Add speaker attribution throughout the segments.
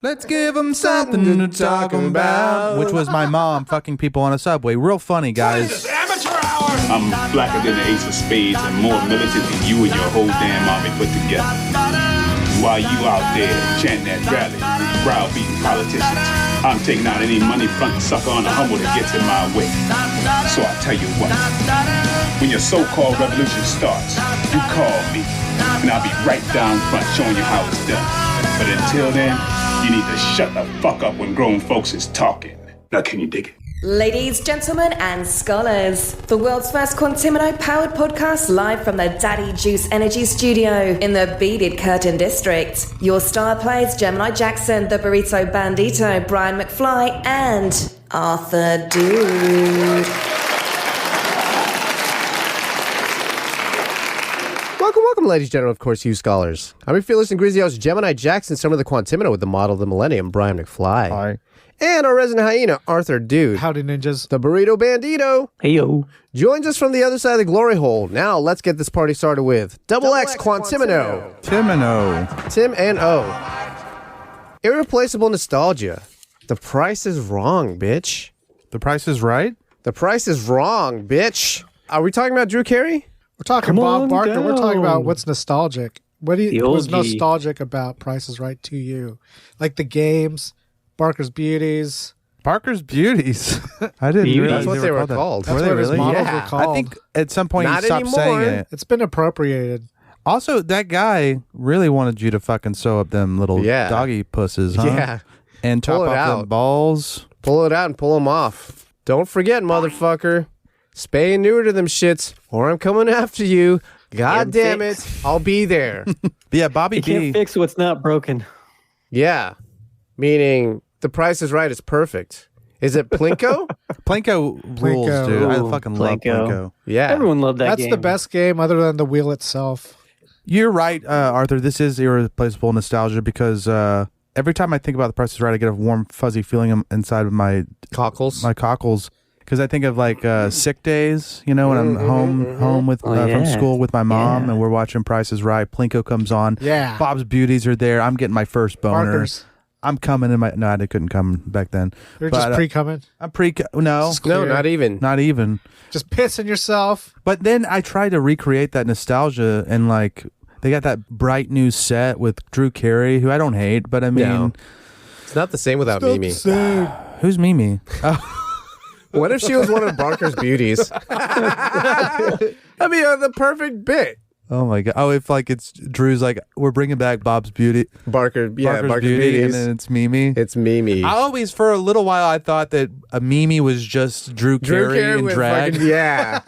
Speaker 1: Let's give them something to talk about. Which was my mom fucking people on a subway. Real funny, guys.
Speaker 2: Amateur hour! I'm blacker than the ace of spades and more militant than you and your whole damn army put together. While you out there chanting at rallies, browbeating politicians, I'm taking out any money front sucker on the humble that gets in my way. So I'll tell you what. When your so-called revolution starts, you call me, and I'll be right down front showing you how it's done. But until then, you need to shut the fuck up when grown folks is talking. Now can you dig it?
Speaker 3: Ladies, gentlemen, and scholars, the world's first Quantimino-powered podcast live from the Daddy Juice Energy Studio in the Beaded Curtain District. Your star players Gemini Jackson, the Burrito Bandito, Brian McFly, and Arthur Dude.
Speaker 4: Welcome, ladies and gentlemen, of course, you scholars. I'm your fearless and greasy host, Gemini Jackson, son of the Quantimino with the model of the millennium, Brian McFly.
Speaker 5: Hi.
Speaker 4: And our resident hyena, Arthur Dude.
Speaker 5: Howdy, ninjas.
Speaker 4: The Burrito Bandito.
Speaker 6: Heyo.
Speaker 4: Joins us from the other side of the glory hole. Now, let's get this party started with Double X Quantimino. Tim and O. Irreplaceable nostalgia. The price is wrong, bitch.
Speaker 1: The Price is Right?
Speaker 4: The price is wrong, bitch. Are we talking about Drew Carey?
Speaker 5: We're talking Bob Barker. We're talking about what's nostalgic. What was nostalgic about Price is Right to you? Like the games, Barker's Beauties.
Speaker 1: Barker's Beauties. I didn't realize
Speaker 4: That's what they were called.
Speaker 5: That's
Speaker 1: Were
Speaker 5: what
Speaker 1: they
Speaker 5: his
Speaker 1: really?
Speaker 5: models
Speaker 4: Yeah.
Speaker 5: were called.
Speaker 1: I think at some point
Speaker 4: Not
Speaker 1: you stopped
Speaker 4: anymore.
Speaker 1: saying it.
Speaker 5: it's been appropriated.
Speaker 1: Also, that guy really wanted you to fucking sew up them little doggy pusses, huh?
Speaker 4: Yeah.
Speaker 1: And
Speaker 4: Pull
Speaker 1: top
Speaker 4: it
Speaker 1: off
Speaker 4: out.
Speaker 1: them balls.
Speaker 4: Pull it out and pull them off. Don't forget, motherfucker. Spay and neuter them shits, or I'm coming after you. God damn it. I'll be there.
Speaker 1: Yeah, Bobby
Speaker 6: You
Speaker 1: D.
Speaker 6: can't fix what's not broken.
Speaker 4: Yeah. Meaning, the price is right is perfect. Is it Plinko?
Speaker 1: Plinko rules, dude. I
Speaker 6: Ooh,
Speaker 1: fucking love
Speaker 6: Plinko.
Speaker 1: Plinko.
Speaker 4: Yeah.
Speaker 6: Everyone loved that
Speaker 5: That's
Speaker 6: game.
Speaker 5: the best game other than the wheel itself.
Speaker 1: You're right, Arthur. This is irreplaceable nostalgia because every time I think about The Price is Right, I get a warm, fuzzy feeling inside of my
Speaker 4: Cockles.
Speaker 1: cockles. Because I think of like sick days, you know, when I'm home with from school with my mom and we're watching Price is Right. Plinko comes on.
Speaker 5: Yeah.
Speaker 1: Bob's Beauties are there. I'm getting my first boner.
Speaker 5: Barker's.
Speaker 1: I'm coming in my. No, I couldn't come back then.
Speaker 5: You're
Speaker 1: But,
Speaker 5: just pre-coming.
Speaker 1: I'm pre. No,
Speaker 4: No, not even.
Speaker 1: not even.
Speaker 5: Just pissing yourself.
Speaker 1: But then I tried to recreate that nostalgia and like they got that bright new set with Drew Carey, who I don't hate, but I mean,
Speaker 4: No. It's not the same without Mimi.
Speaker 1: who's Mimi?
Speaker 4: What if she was one of Barker's beauties? That'd be the perfect bit.
Speaker 1: Oh my god! Oh, if like it's Drew's like we're bringing back Bob's Beauty,
Speaker 4: Barker's
Speaker 1: Beauty,
Speaker 4: beauties.
Speaker 1: and then it's Mimi.
Speaker 4: It's Mimi.
Speaker 1: I always, for a little while, I thought that a Mimi was just Drew Carey in
Speaker 4: with
Speaker 1: drag.
Speaker 4: fucking- yeah.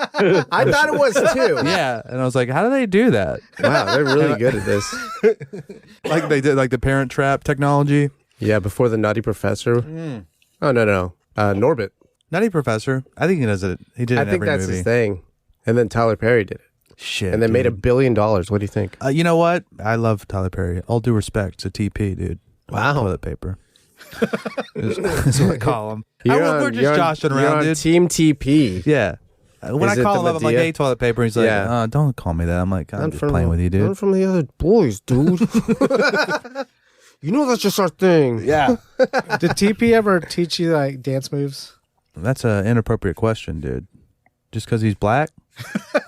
Speaker 4: I thought it was too.
Speaker 1: Yeah, and I was like, how do they do that?
Speaker 4: Wow, they're really good at this.
Speaker 1: Like they did, like the Parent Trap technology.
Speaker 4: Yeah, before the Nutty Professor. Oh, no. Norbit.
Speaker 1: Nutty Professor. I think he does it. He did it
Speaker 4: I
Speaker 1: in
Speaker 4: think
Speaker 1: every
Speaker 4: that's
Speaker 1: movie.
Speaker 4: his thing. And then Tyler Perry did it.
Speaker 1: Shit.
Speaker 4: And then made $1
Speaker 1: dude.
Speaker 4: billion. What do you think?
Speaker 1: You know what? I love Tyler Perry. All due respect to TP, dude.
Speaker 4: Wow.
Speaker 1: Toilet paper. That's what I call him. We're just
Speaker 4: you're
Speaker 1: joshing
Speaker 4: you're
Speaker 1: around,
Speaker 4: on
Speaker 1: dude.
Speaker 4: Team TP.
Speaker 1: Yeah. When
Speaker 4: Is
Speaker 1: I
Speaker 4: it
Speaker 1: call
Speaker 4: the
Speaker 1: him up, I'm like,
Speaker 4: Medea?
Speaker 1: hey, toilet paper. He's like,
Speaker 4: Yeah.
Speaker 1: don't call me that. I'm like, I'm
Speaker 4: Not
Speaker 1: just playing with you, dude.
Speaker 4: Not from the other boys, dude. You know that's just our thing.
Speaker 1: Yeah.
Speaker 5: Did TP ever teach you like dance moves?
Speaker 1: That's an inappropriate question, dude. Just because he's black?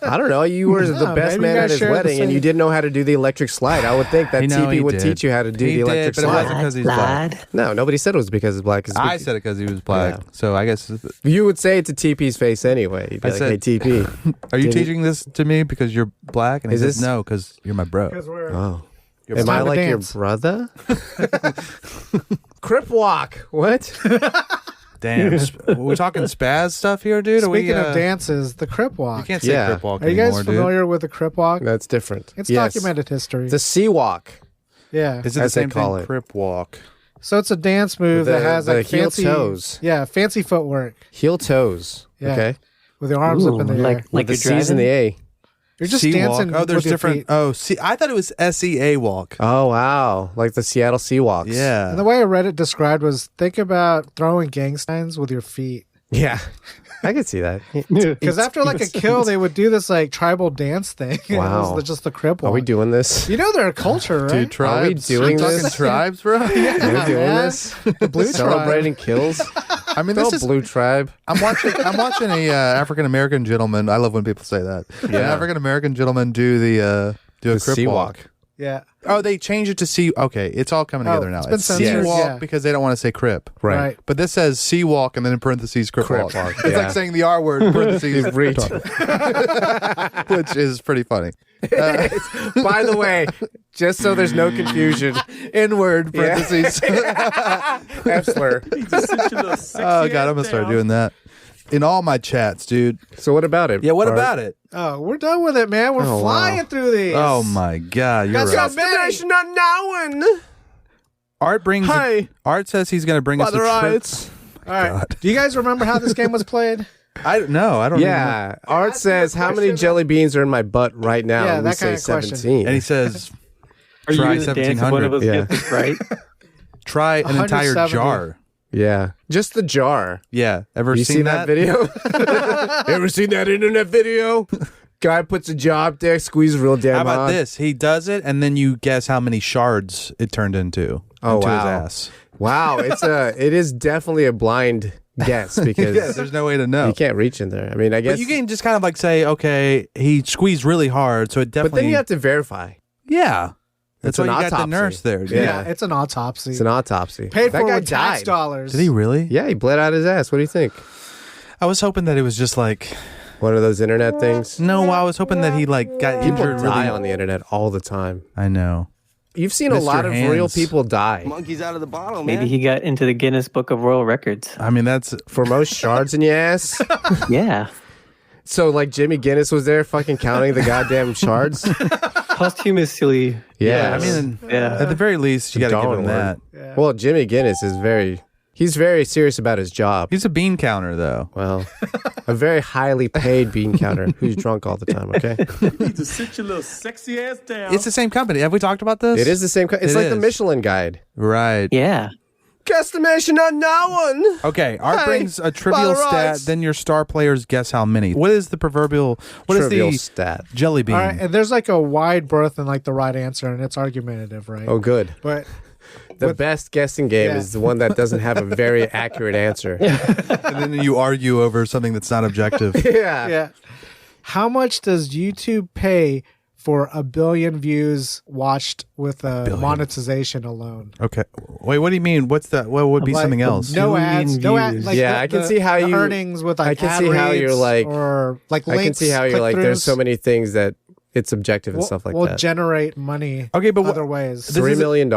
Speaker 4: I don't know. You were the
Speaker 5: No,
Speaker 4: best
Speaker 5: maybe
Speaker 4: man
Speaker 5: you
Speaker 4: at
Speaker 5: guys
Speaker 4: his
Speaker 5: share the
Speaker 4: wedding, and
Speaker 5: same-
Speaker 4: you didn't know how to do the electric slide. I would think that
Speaker 1: You know,
Speaker 4: TP
Speaker 1: he
Speaker 4: would
Speaker 1: did.
Speaker 4: teach you how to do
Speaker 1: He
Speaker 4: the electric
Speaker 1: did, but it wasn't
Speaker 4: slide.
Speaker 1: because he's black.
Speaker 4: No, nobody said it was because he's black.
Speaker 1: I said it because he was black.
Speaker 4: Yeah.
Speaker 1: So I guess.
Speaker 4: You would say it to TP's face anyway. You'd be
Speaker 1: I
Speaker 4: like,
Speaker 1: said-
Speaker 4: hey, TP.
Speaker 1: Are you
Speaker 4: Did he-
Speaker 1: teaching this to me because you're black? And he
Speaker 4: Is
Speaker 1: says,
Speaker 4: this-
Speaker 1: no, because you're my bro.
Speaker 4: Oh.
Speaker 5: It's
Speaker 4: Am I
Speaker 5: time to
Speaker 4: like your
Speaker 5: dance.
Speaker 4: brother? Crip walk. What?
Speaker 1: Damn. We're talking spaz stuff here, dude?
Speaker 5: Speaking of dances, the Crip
Speaker 1: You
Speaker 5: Walk.
Speaker 1: can't say
Speaker 4: Yeah.
Speaker 1: crip walk
Speaker 5: Are you guys
Speaker 1: anymore,
Speaker 5: familiar with the Crip Walk?
Speaker 4: That's different.
Speaker 5: It's
Speaker 4: Yes.
Speaker 5: documented history.
Speaker 4: The sea walk.
Speaker 5: Yeah.
Speaker 1: dude. Is it the
Speaker 4: As they
Speaker 1: same
Speaker 4: call
Speaker 1: thing?
Speaker 4: it.
Speaker 1: Crip walk.
Speaker 5: So it's a dance move
Speaker 4: The-
Speaker 5: that has
Speaker 4: the
Speaker 5: like
Speaker 4: heel
Speaker 5: fancy
Speaker 4: toes.
Speaker 5: Yeah, fancy footwork
Speaker 4: Heel toes.
Speaker 5: Yeah.
Speaker 4: Okay.
Speaker 5: with your arms up in the air.
Speaker 6: like
Speaker 4: With the
Speaker 6: you're
Speaker 4: C's and the
Speaker 6: driving?
Speaker 4: A.
Speaker 5: You're just
Speaker 1: Sea
Speaker 5: dancing.
Speaker 1: walk. Oh, there's
Speaker 5: with your
Speaker 1: different.
Speaker 5: feet.
Speaker 1: Oh, see, I thought it was SEA walk.
Speaker 4: Oh, wow. Like the Seattle Sea walks.
Speaker 1: Yeah.
Speaker 5: And the way I read it described was think about throwing gang signs with your feet.
Speaker 4: Yeah. I could see that.
Speaker 5: Because after like a kill, they would do this like tribal dance thing.
Speaker 4: Wow.
Speaker 5: It was just the Crip
Speaker 4: Are
Speaker 5: walk.
Speaker 4: we doing this?
Speaker 5: You know their culture, right?
Speaker 1: Dude, tribes.
Speaker 4: Are we doing
Speaker 1: Fucking
Speaker 4: this?
Speaker 1: tribes, bro?
Speaker 4: Are we doing
Speaker 5: man.
Speaker 4: this?
Speaker 5: The blue
Speaker 4: Celebrating kills?
Speaker 1: I mean,
Speaker 4: This
Speaker 1: this is
Speaker 4: blue tribe.
Speaker 1: I'm watching a African American gentleman. I love when people say that. An African American gentleman do a Crip
Speaker 4: sea
Speaker 1: walk.
Speaker 4: walk.
Speaker 5: Yeah.
Speaker 1: Oh, they changed it to sea. Okay, it's all coming together now.
Speaker 5: it's been
Speaker 1: It's sea
Speaker 5: censored,
Speaker 1: walk
Speaker 5: yeah.
Speaker 1: because they don't want to say Crip.
Speaker 4: Right.
Speaker 1: But this says sea walk and then in parentheses Crip walk.
Speaker 4: walk,
Speaker 1: It's
Speaker 4: yeah.
Speaker 1: like saying the R word in parentheses, which is pretty funny.
Speaker 4: By the way, just so there's no confusion,
Speaker 1: N word parentheses.
Speaker 4: F slur.
Speaker 1: Oh god, I'm gonna start doing that in all my chats, dude.
Speaker 4: So what about it?
Speaker 1: Yeah, what
Speaker 4: Art?
Speaker 1: about it?
Speaker 5: Oh, we're done with it, man. We're flying through these.
Speaker 1: Oh my god, you're right.
Speaker 4: Guestimation Unknown.
Speaker 1: Art says he's gonna bring us a trip.
Speaker 5: All right. Do you guys remember how this game was played?
Speaker 1: I don't know.
Speaker 4: Yeah. Art says, how many jelly beans are in my butt right now?
Speaker 5: Yeah,
Speaker 4: And we
Speaker 5: that
Speaker 4: say
Speaker 5: kind of question.
Speaker 4: 17.
Speaker 1: And he says,
Speaker 6: Are you
Speaker 1: try
Speaker 6: going to dance if one of
Speaker 1: 1700.
Speaker 6: us
Speaker 4: Yeah.
Speaker 6: gets this right?
Speaker 1: Try an entire
Speaker 5: 170.
Speaker 1: jar.
Speaker 4: Yeah. Just the jar.
Speaker 1: Yeah. Ever
Speaker 4: You
Speaker 1: seen
Speaker 4: seen that video? Ever seen that internet video? Guy puts a jar up there, squeezes real damn
Speaker 1: How about
Speaker 4: hard.
Speaker 1: this? He does it, and then you guess how many shards it turned into.
Speaker 4: Oh,
Speaker 1: into his
Speaker 4: wow.
Speaker 1: ass.
Speaker 4: Wow, it is definitely a blind guess because
Speaker 1: Yeah, there's no way to know.
Speaker 4: you can't reach in there. I mean, I guess
Speaker 1: But you can just kind of like say, okay, he squeezed really hard, so it
Speaker 4: but
Speaker 1: definitely.
Speaker 4: then you have to verify.
Speaker 1: yeah,
Speaker 4: It's
Speaker 1: that's why
Speaker 4: an
Speaker 1: you got the
Speaker 4: autopsy.
Speaker 1: nurse there. Dude.
Speaker 4: Yeah.
Speaker 5: Yeah, it's an autopsy.
Speaker 4: It's an autopsy.
Speaker 5: Paid
Speaker 4: that
Speaker 5: for
Speaker 4: guy
Speaker 5: with tax
Speaker 4: died.
Speaker 5: dollars.
Speaker 1: Did he really?
Speaker 4: Yeah, he bled out his ass. What do you think?
Speaker 1: I was hoping that it was just like
Speaker 4: One of those internet things?
Speaker 1: no. I was hoping that he like got
Speaker 4: People
Speaker 1: injured.
Speaker 4: die
Speaker 1: really.
Speaker 4: on the internet all the time.
Speaker 1: I know.
Speaker 4: You've seen a
Speaker 1: Mr.
Speaker 4: lot of real
Speaker 1: Hands.
Speaker 4: people die.
Speaker 7: Monkey's out of the bottle, man.
Speaker 6: Maybe he got into the Guinness Book of World Records.
Speaker 1: I mean, that's
Speaker 4: For most shards in your ass.
Speaker 6: Yeah.
Speaker 4: So like Jimmy Guinness was there fucking counting the goddamn shards.
Speaker 6: Posthumously.
Speaker 4: Yeah,
Speaker 1: I mean,
Speaker 6: Yeah.
Speaker 1: at the very least, you got to give him
Speaker 4: Darwin
Speaker 1: that.
Speaker 4: Well, Jimmy Guinness is he's very serious about his job.
Speaker 1: He's a bean counter, though.
Speaker 4: Well, a very highly paid bean counter who's drunk all the time, okay?
Speaker 7: You need to sit your little sexy ass down.
Speaker 1: It's the same company. Have we talked about this?
Speaker 4: It is the same. It's
Speaker 1: It
Speaker 4: like the
Speaker 1: is.
Speaker 4: Michelin Guide.
Speaker 1: Right.
Speaker 6: Yeah.
Speaker 4: Guestimation Unknown.
Speaker 1: Okay, Art
Speaker 4: Hey,
Speaker 1: brings a trivial
Speaker 4: by the
Speaker 1: stat,
Speaker 4: rights.
Speaker 1: then your star players guess how many. What is the proverbial, what is
Speaker 4: Trivial
Speaker 1: the
Speaker 4: stat.
Speaker 1: jelly bean?
Speaker 5: All right, and there's like a wide berth in like the right answer, and it's argumentative, right?
Speaker 4: Oh, good.
Speaker 5: But
Speaker 4: The best guessing game
Speaker 5: Yeah.
Speaker 4: is the one that doesn't have a very accurate answer.
Speaker 1: And then you argue over something that's not objective.
Speaker 5: yeah, how much does YouTube pay for 1 billion views watched with monetization alone?
Speaker 1: Okay. Wait, what do you mean? What's that? What would be
Speaker 5: Like,
Speaker 1: something else?
Speaker 5: No ads. No ads.
Speaker 6: views.
Speaker 5: Like
Speaker 4: Yeah, I can see how
Speaker 5: the
Speaker 4: you-
Speaker 5: earnings with like
Speaker 4: I can
Speaker 5: ad
Speaker 4: see how
Speaker 5: reads
Speaker 4: you're like-
Speaker 5: or like links.
Speaker 4: I can see how you're like, there's so
Speaker 5: click-throughs.
Speaker 4: many things that it's objective and stuff like
Speaker 5: will
Speaker 4: that.
Speaker 5: generate money.
Speaker 1: Okay, but
Speaker 5: other ways.
Speaker 1: This
Speaker 4: $3
Speaker 1: is a-
Speaker 4: million.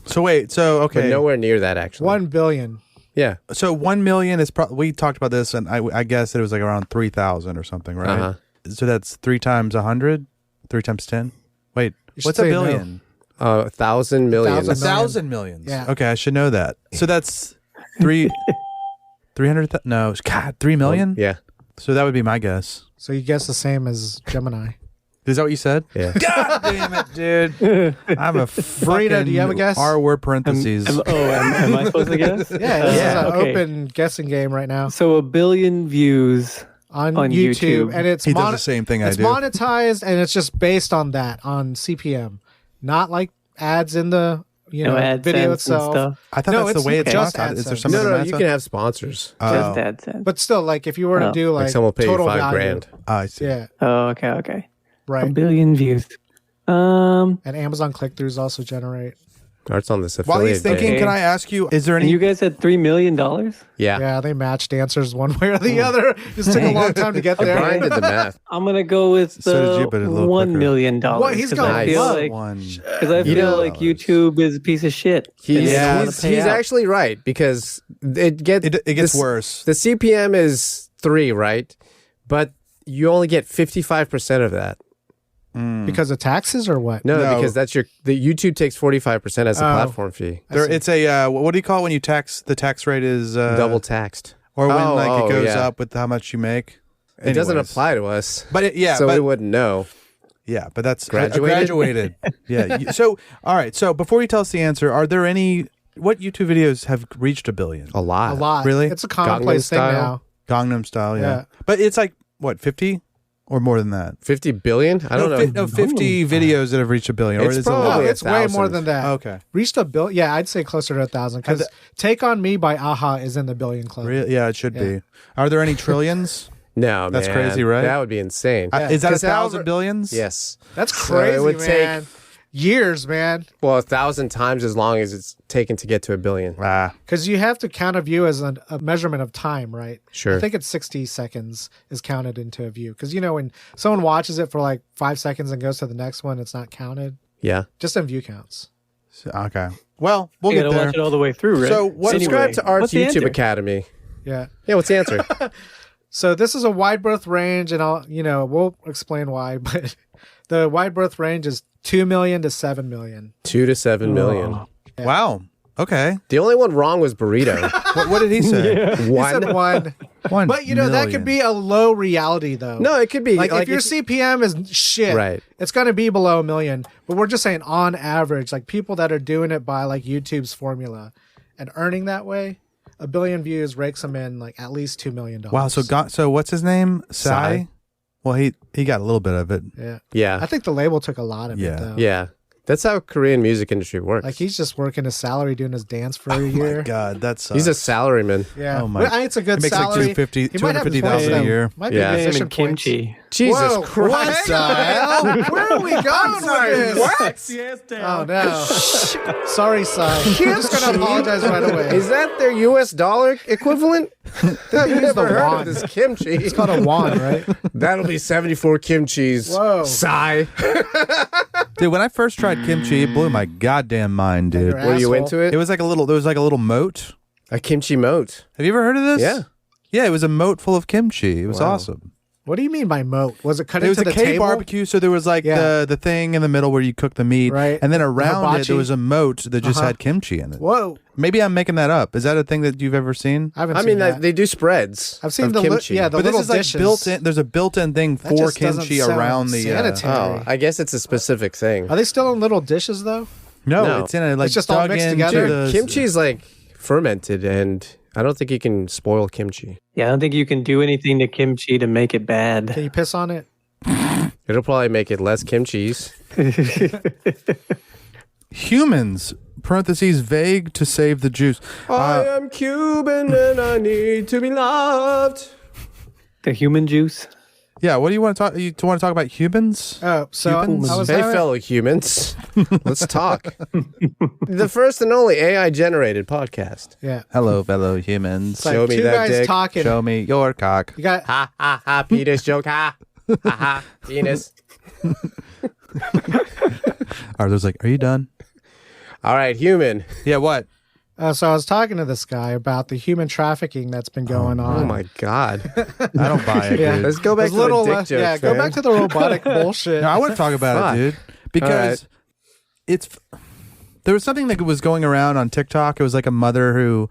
Speaker 1: So wait, so
Speaker 4: But
Speaker 1: okay.
Speaker 4: nowhere near that, actually.
Speaker 5: 1 billion.
Speaker 4: Yeah.
Speaker 1: So 1 million is we talked about this, and I guess it was like around 3,000 or something, right?
Speaker 4: Uh-huh.
Speaker 1: So that's 3 times 100, 3 times 10. Wait,
Speaker 5: You
Speaker 1: what's
Speaker 5: should
Speaker 1: a
Speaker 5: say no.
Speaker 1: billion?
Speaker 4: 1,000 million.
Speaker 5: 1,000 million.
Speaker 1: 1,000 millions.
Speaker 5: Yeah.
Speaker 1: Okay, I should know that. So that's 300. No, God, 3 million.
Speaker 4: Yeah.
Speaker 1: So that would be my guess.
Speaker 5: So you guess the same as Gemini.
Speaker 1: Is that what you said?
Speaker 4: Yeah.
Speaker 1: God damn it, dude! I'm a fucking
Speaker 5: do you have a guess?
Speaker 1: R word parentheses.
Speaker 6: Am I supposed to guess?
Speaker 5: Yeah, this is an
Speaker 6: okay.
Speaker 5: open guessing game right now
Speaker 6: So 1 billion views.
Speaker 5: on
Speaker 6: On
Speaker 5: YouTube,
Speaker 6: YouTube.
Speaker 5: and it's
Speaker 1: He does the same thing I
Speaker 5: it's
Speaker 1: do.
Speaker 5: monetized, and it's just based on that on CPM, not like ads in the
Speaker 6: No AdSense
Speaker 5: video
Speaker 6: and
Speaker 5: itself.
Speaker 6: stuff.
Speaker 1: I thought
Speaker 5: No,
Speaker 1: that's the
Speaker 5: it's
Speaker 1: way it's
Speaker 5: just
Speaker 1: classified. Is there
Speaker 5: AdSense.
Speaker 1: some
Speaker 4: No,
Speaker 1: other
Speaker 4: no,
Speaker 1: math?
Speaker 4: you can have sponsors.
Speaker 6: Just AdSense.
Speaker 5: But still, like if you were to
Speaker 6: Oh.
Speaker 5: do
Speaker 4: Like
Speaker 5: like
Speaker 4: someone will pay you
Speaker 5: total
Speaker 4: $5
Speaker 5: value,
Speaker 4: grand.
Speaker 1: I see.
Speaker 5: yeah,
Speaker 6: Oh, okay. 1
Speaker 5: right.
Speaker 6: billion views.
Speaker 5: And Amazon click-throughs also generate.
Speaker 4: Art's on this
Speaker 1: While
Speaker 4: affiliate.
Speaker 1: he's thinking,
Speaker 6: Okay.
Speaker 1: can I ask you, is there
Speaker 6: And
Speaker 1: any?
Speaker 6: you guys had $3 million?
Speaker 4: Yeah.
Speaker 5: Yeah, they matched answers one way or the other. Just took a long time to get
Speaker 4: Brian
Speaker 5: there.
Speaker 4: did the math.
Speaker 6: I'm going to go with
Speaker 1: So did
Speaker 6: the
Speaker 1: you, but a little
Speaker 6: $1
Speaker 1: quicker.
Speaker 6: million.
Speaker 5: What? He's
Speaker 6: 'cause
Speaker 5: going
Speaker 6: I feel
Speaker 5: low.
Speaker 6: like,
Speaker 1: One.
Speaker 6: because I
Speaker 4: You
Speaker 6: feel
Speaker 4: know-
Speaker 6: like YouTube is a piece of shit.
Speaker 4: He's,
Speaker 1: Yeah.
Speaker 4: he's actually right because it
Speaker 1: It gets worse.
Speaker 4: The CPM is 3, right? But you only get 55% of that.
Speaker 5: Because of taxes or what?
Speaker 4: No,
Speaker 1: No.
Speaker 4: because that's the YouTube takes 45% as a
Speaker 5: Oh.
Speaker 4: platform fee.
Speaker 1: It's a what do you call it when you tax? The tax rate is
Speaker 4: Double taxed.
Speaker 1: or when
Speaker 4: Oh,
Speaker 1: like it goes
Speaker 4: yeah.
Speaker 1: up with how much you make.
Speaker 4: It doesn't
Speaker 1: Anyways.
Speaker 4: apply to us.
Speaker 1: But
Speaker 4: so
Speaker 1: but
Speaker 4: we wouldn't know.
Speaker 1: yeah, but that's
Speaker 4: Graduated?
Speaker 1: graduated. Yeah. So all right. So before you tell us the answer, are there any What YouTube videos have reached a billion?
Speaker 4: A lot.
Speaker 5: A lot.
Speaker 1: Really?
Speaker 5: It's a commonplace thing now.
Speaker 1: Gangnam Style, yeah.
Speaker 5: Yeah.
Speaker 1: But it's like, what, 50? Or more than that?
Speaker 4: 50 billion? I don't know.
Speaker 1: 50 videos that have reached a billion.
Speaker 4: It's probably
Speaker 5: it's way more than that.
Speaker 1: Okay.
Speaker 5: Reached a billion. Yeah, I'd say closer to 1,000. Because Take On Me by Aha is in the billion club.
Speaker 1: Yeah, it should be. Are there any trillions?
Speaker 4: No,
Speaker 1: That's
Speaker 4: man.
Speaker 1: crazy, right?
Speaker 4: That would be insane.
Speaker 1: Is that 1,000 billions?
Speaker 4: Yes.
Speaker 5: That's
Speaker 4: So
Speaker 5: crazy,
Speaker 4: it would
Speaker 5: man. Years, man.
Speaker 4: Well, 1,000 times as long as it's taken to get to a billion.
Speaker 5: Because you have to count a view as a measurement of time, right?
Speaker 4: Sure.
Speaker 5: I think it's 60 seconds is counted into a view. Because, when someone watches it for like 5 seconds and goes to the next one, it's not counted.
Speaker 4: Yeah.
Speaker 5: Just in view counts.
Speaker 1: Okay. Well, we'll
Speaker 6: You
Speaker 1: get
Speaker 6: gotta
Speaker 1: there.
Speaker 6: watch it all the way through, right?
Speaker 1: So
Speaker 4: Subscribe to Art's
Speaker 6: what's the
Speaker 4: YouTube
Speaker 6: answer?
Speaker 4: Academy.
Speaker 5: Yeah.
Speaker 4: Yeah, what's the answer?
Speaker 5: So this is a wide birth range, and we'll explain why, but the wide birth range is 2 million to 7 million.
Speaker 4: 2 to 7 million.
Speaker 5: Yeah.
Speaker 1: Wow. Okay.
Speaker 4: The only one wrong was Burrito.
Speaker 1: What did he say?
Speaker 5: He said one.
Speaker 1: 1
Speaker 5: But that could be a low reality though.
Speaker 4: No, it could be.
Speaker 5: Like if your CPM is shit,
Speaker 4: Right.
Speaker 5: it's going to be below a million. But we're just saying on average, like people that are doing it by like YouTube's formula and earning that way, 1 billion views rakes them in like at least $2 million.
Speaker 1: Wow. So what's his name? Sai? Well, he got a little bit of it.
Speaker 5: Yeah.
Speaker 4: Yeah.
Speaker 5: I think the label took a lot of
Speaker 1: Yeah.
Speaker 5: it though.
Speaker 4: Yeah. That's how Korean music industry works.
Speaker 5: Like he's just working his salary doing his dance for a
Speaker 1: Oh
Speaker 5: year.
Speaker 1: my God, that sucks.
Speaker 4: He's a salaryman.
Speaker 5: Yeah.
Speaker 1: Oh my-
Speaker 5: Well, it's a good
Speaker 1: He makes like
Speaker 5: salary.
Speaker 1: $250,000
Speaker 5: He might have his points,
Speaker 1: a
Speaker 5: though.
Speaker 1: year.
Speaker 5: Might
Speaker 4: Yeah.
Speaker 5: be
Speaker 6: Him
Speaker 5: musician
Speaker 6: and
Speaker 5: points.
Speaker 6: kimchi.
Speaker 4: Jesus
Speaker 5: Whoa,
Speaker 4: Christ.
Speaker 5: what? Where are we going with this?
Speaker 7: Sexy ass
Speaker 5: Oh
Speaker 7: down.
Speaker 5: no. Sorry, Sai. I'm just gonna apologize right away.
Speaker 4: Is that their US dollar equivalent? I've
Speaker 5: use
Speaker 4: never
Speaker 5: the
Speaker 4: heard
Speaker 5: won.
Speaker 4: of this kimchi.
Speaker 5: It's called a won, right?
Speaker 4: That'll be 74 kimchis.
Speaker 5: Whoa.
Speaker 4: Sigh.
Speaker 1: Dude, when I first tried kimchi, it blew my goddamn mind, dude.
Speaker 5: Your
Speaker 4: Were you
Speaker 5: asshole.
Speaker 4: into it?
Speaker 1: It was like a little. There was like a little moat.
Speaker 4: A kimchi moat.
Speaker 1: Have you ever heard of this?
Speaker 4: Yeah.
Speaker 1: Yeah, it was a moat full of kimchi. It was
Speaker 4: Wow.
Speaker 1: awesome.
Speaker 5: What do you mean by moat? Was it cut
Speaker 1: It was
Speaker 5: into
Speaker 1: a
Speaker 5: the
Speaker 1: K
Speaker 5: table?
Speaker 1: barbecue, so there was like
Speaker 5: Yeah.
Speaker 1: the thing in the middle where you cook the meat,
Speaker 5: Right.
Speaker 1: and then around it
Speaker 5: Hibachi.
Speaker 1: there was a moat that just
Speaker 5: Uh-huh.
Speaker 1: had kimchi in it.
Speaker 5: Whoa.
Speaker 1: Maybe I'm making that up. Is that a thing that you've ever seen?
Speaker 5: I haven't
Speaker 4: I
Speaker 5: seen
Speaker 4: mean,
Speaker 5: that.
Speaker 4: they do spreads.
Speaker 5: I've seen
Speaker 4: of
Speaker 5: the
Speaker 4: kimchi.
Speaker 5: the
Speaker 1: But this
Speaker 5: little
Speaker 1: is like
Speaker 5: dishes.
Speaker 1: built in. There's a built-in thing
Speaker 5: That
Speaker 1: for
Speaker 5: just doesn't
Speaker 1: kimchi
Speaker 5: sound
Speaker 1: around the.
Speaker 5: sanitary.
Speaker 4: Oh, I guess it's a specific thing.
Speaker 5: Are they still in little dishes though?
Speaker 1: No,
Speaker 4: No.
Speaker 1: it's in it. Like
Speaker 5: It's just all
Speaker 1: dug
Speaker 5: mixed
Speaker 1: into
Speaker 5: together?
Speaker 1: the-
Speaker 4: Kimchi's like fermented, and I don't think you can spoil kimchi.
Speaker 6: Yeah, I don't think you can do anything to kimchi to make it bad.
Speaker 5: Can you piss on it?
Speaker 4: It'll probably make it less kimchi's.
Speaker 1: Humans (parentheses vague to save the juice).
Speaker 4: I am Cuban and I need to be loved.
Speaker 6: The human juice.
Speaker 1: Yeah, what do you want to talk? You want to talk about humans?
Speaker 5: Oh, so
Speaker 1: Humans?
Speaker 5: I was
Speaker 4: Hey,
Speaker 5: having-
Speaker 4: fellow humans, let's talk. The first and only AI-generated podcast.
Speaker 5: Yeah.
Speaker 1: Hello, fellow humans.
Speaker 5: It's like
Speaker 4: Show me
Speaker 5: two
Speaker 4: that
Speaker 5: guys
Speaker 4: dick.
Speaker 5: talking.
Speaker 1: Show me your cock.
Speaker 5: You got
Speaker 4: Ha ha ha! Penis joke. Ha ha ha! Penis.
Speaker 1: Arthur's like, "Are you done?"
Speaker 4: All right, human.
Speaker 1: Yeah. What?
Speaker 5: so I was talking to this guy about the human trafficking that's been going on.
Speaker 4: Oh my god.
Speaker 1: I don't buy it,
Speaker 5: Yeah.
Speaker 1: dude.
Speaker 4: Let's go back
Speaker 5: Those
Speaker 4: to the dick jokes,
Speaker 5: yeah, go
Speaker 4: man.
Speaker 5: back to the robotic bullshit.
Speaker 1: No, I want to talk about
Speaker 4: Fuck.
Speaker 1: it, dude, because it's. There was something that was going around on TikTok. It was like a mother who,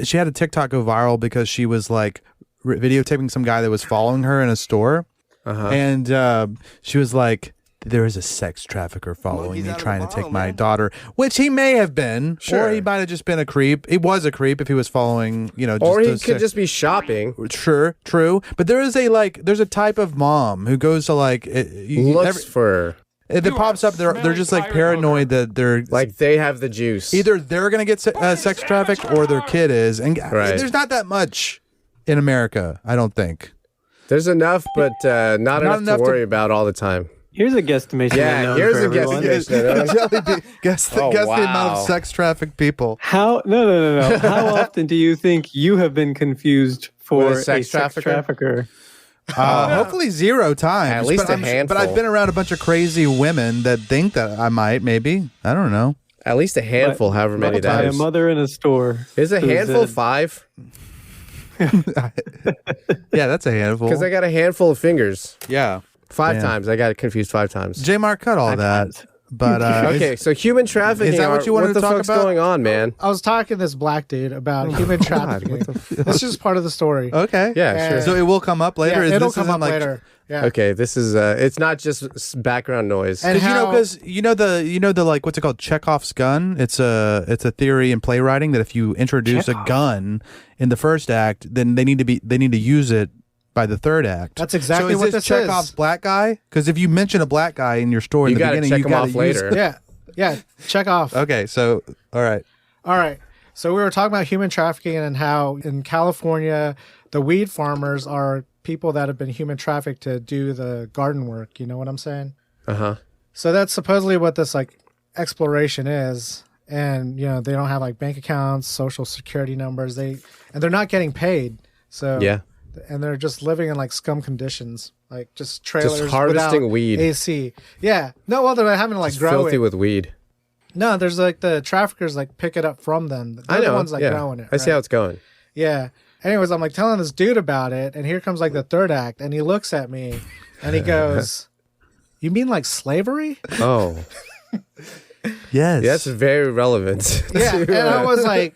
Speaker 1: she had a TikTok go viral because she was like videotaping some guy that was following her in a store, and she was like, "There is a sex trafficker following me, trying to take my daughter," which he may have been,
Speaker 4: Sure.
Speaker 1: or he might have just been a creep. He was a creep if he was following, just
Speaker 4: Or he
Speaker 1: those
Speaker 4: could
Speaker 1: sex-
Speaker 4: just be shopping.
Speaker 1: Sure, true, but there is there's a type of mom who goes to
Speaker 4: Looks for
Speaker 1: if it pops up, they're just like paranoid that they're
Speaker 4: like they have the juice.
Speaker 1: either they're gonna get sex trafficked or their kid is, and
Speaker 4: Right.
Speaker 1: there's not that much in America, I don't think.
Speaker 4: There's enough, but not enough
Speaker 1: enough
Speaker 4: to
Speaker 1: to-
Speaker 4: worry about all the time.
Speaker 6: Here's a guesstimation.
Speaker 4: Yeah,
Speaker 6: unknown
Speaker 4: here's
Speaker 6: for
Speaker 4: a
Speaker 6: everyone.
Speaker 4: guesstimation.
Speaker 1: guess the
Speaker 4: Oh,
Speaker 1: guess the amount
Speaker 4: wow.
Speaker 1: of sex trafficked people.
Speaker 6: How? No. How often do you think you have been confused for
Speaker 4: With a sex
Speaker 6: trafficker?
Speaker 1: Hopefully 0 times.
Speaker 4: At least
Speaker 1: but
Speaker 4: a handful.
Speaker 1: But I've been around a bunch of crazy women that think that I might, maybe. I don't know.
Speaker 4: At least a handful, however many
Speaker 6: By
Speaker 4: that
Speaker 6: a
Speaker 4: is.
Speaker 6: mother in a store.
Speaker 4: Is a
Speaker 6: who
Speaker 4: handful
Speaker 6: said-
Speaker 4: 5?
Speaker 1: Yeah, that's a handful.
Speaker 4: Because I got a handful of fingers.
Speaker 1: yeah.
Speaker 4: 5
Speaker 1: Yeah.
Speaker 4: times. I got it confused 5 times.
Speaker 1: J-Mark cut all that. But
Speaker 4: Okay, so human trafficking.
Speaker 1: Is that what you wanted
Speaker 4: what
Speaker 1: to
Speaker 4: the
Speaker 1: talk
Speaker 4: fuck's
Speaker 1: about?
Speaker 4: going on, man?
Speaker 5: I was talking to this black dude about human trafficking. That's just part of the story.
Speaker 1: okay.
Speaker 4: Yeah, sure.
Speaker 1: So it will come up later.
Speaker 5: Yeah, it'll
Speaker 1: This
Speaker 5: come
Speaker 1: isn't
Speaker 5: up
Speaker 1: like
Speaker 5: later. Yeah.
Speaker 4: Okay, this is it's not just background noise.
Speaker 5: And
Speaker 1: Because you know the like what's it called, Chekhov's gun. It's a theory in playwriting that if you introduce a gun in the first act, then they need to use it by the third act.
Speaker 5: That's exactly
Speaker 1: so
Speaker 5: what
Speaker 1: is
Speaker 5: this
Speaker 1: Chekhov's
Speaker 5: is.
Speaker 1: black guy? Because if you mention a black guy in your story in the beginning,
Speaker 4: check
Speaker 1: you
Speaker 4: him
Speaker 1: got to
Speaker 4: off later.
Speaker 5: Yeah. Check off.
Speaker 1: Okay, so all right.
Speaker 5: So we were talking about human trafficking and how in California, the weed farmers are people that have been human trafficked to do the garden work. You know what I'm saying?
Speaker 4: Uh-huh.
Speaker 5: So that's supposedly what this like exploration is. And, you know, they don't have like bank accounts, social security numbers. And they're not getting paid. So
Speaker 4: Yeah.
Speaker 5: And they're just living in like scum conditions, like just trailers,
Speaker 4: Just harvesting
Speaker 5: without
Speaker 4: weed.
Speaker 5: AC. Yeah. No, well, they're having to like grow
Speaker 4: Filthy
Speaker 5: it.
Speaker 4: with weed.
Speaker 5: No, there's like the traffickers like pick it up from them. They're
Speaker 4: I know.
Speaker 5: the ones like
Speaker 4: yeah.
Speaker 5: growing it.
Speaker 4: I see
Speaker 5: right?
Speaker 4: how it's going.
Speaker 5: Yeah. Anyways, I'm like telling this dude about it, and here comes like the third act, and he looks at me, and he goes, "You mean like slavery?"
Speaker 4: Oh.
Speaker 1: Yes.
Speaker 4: That's very relevant.
Speaker 5: Yeah. And I was like,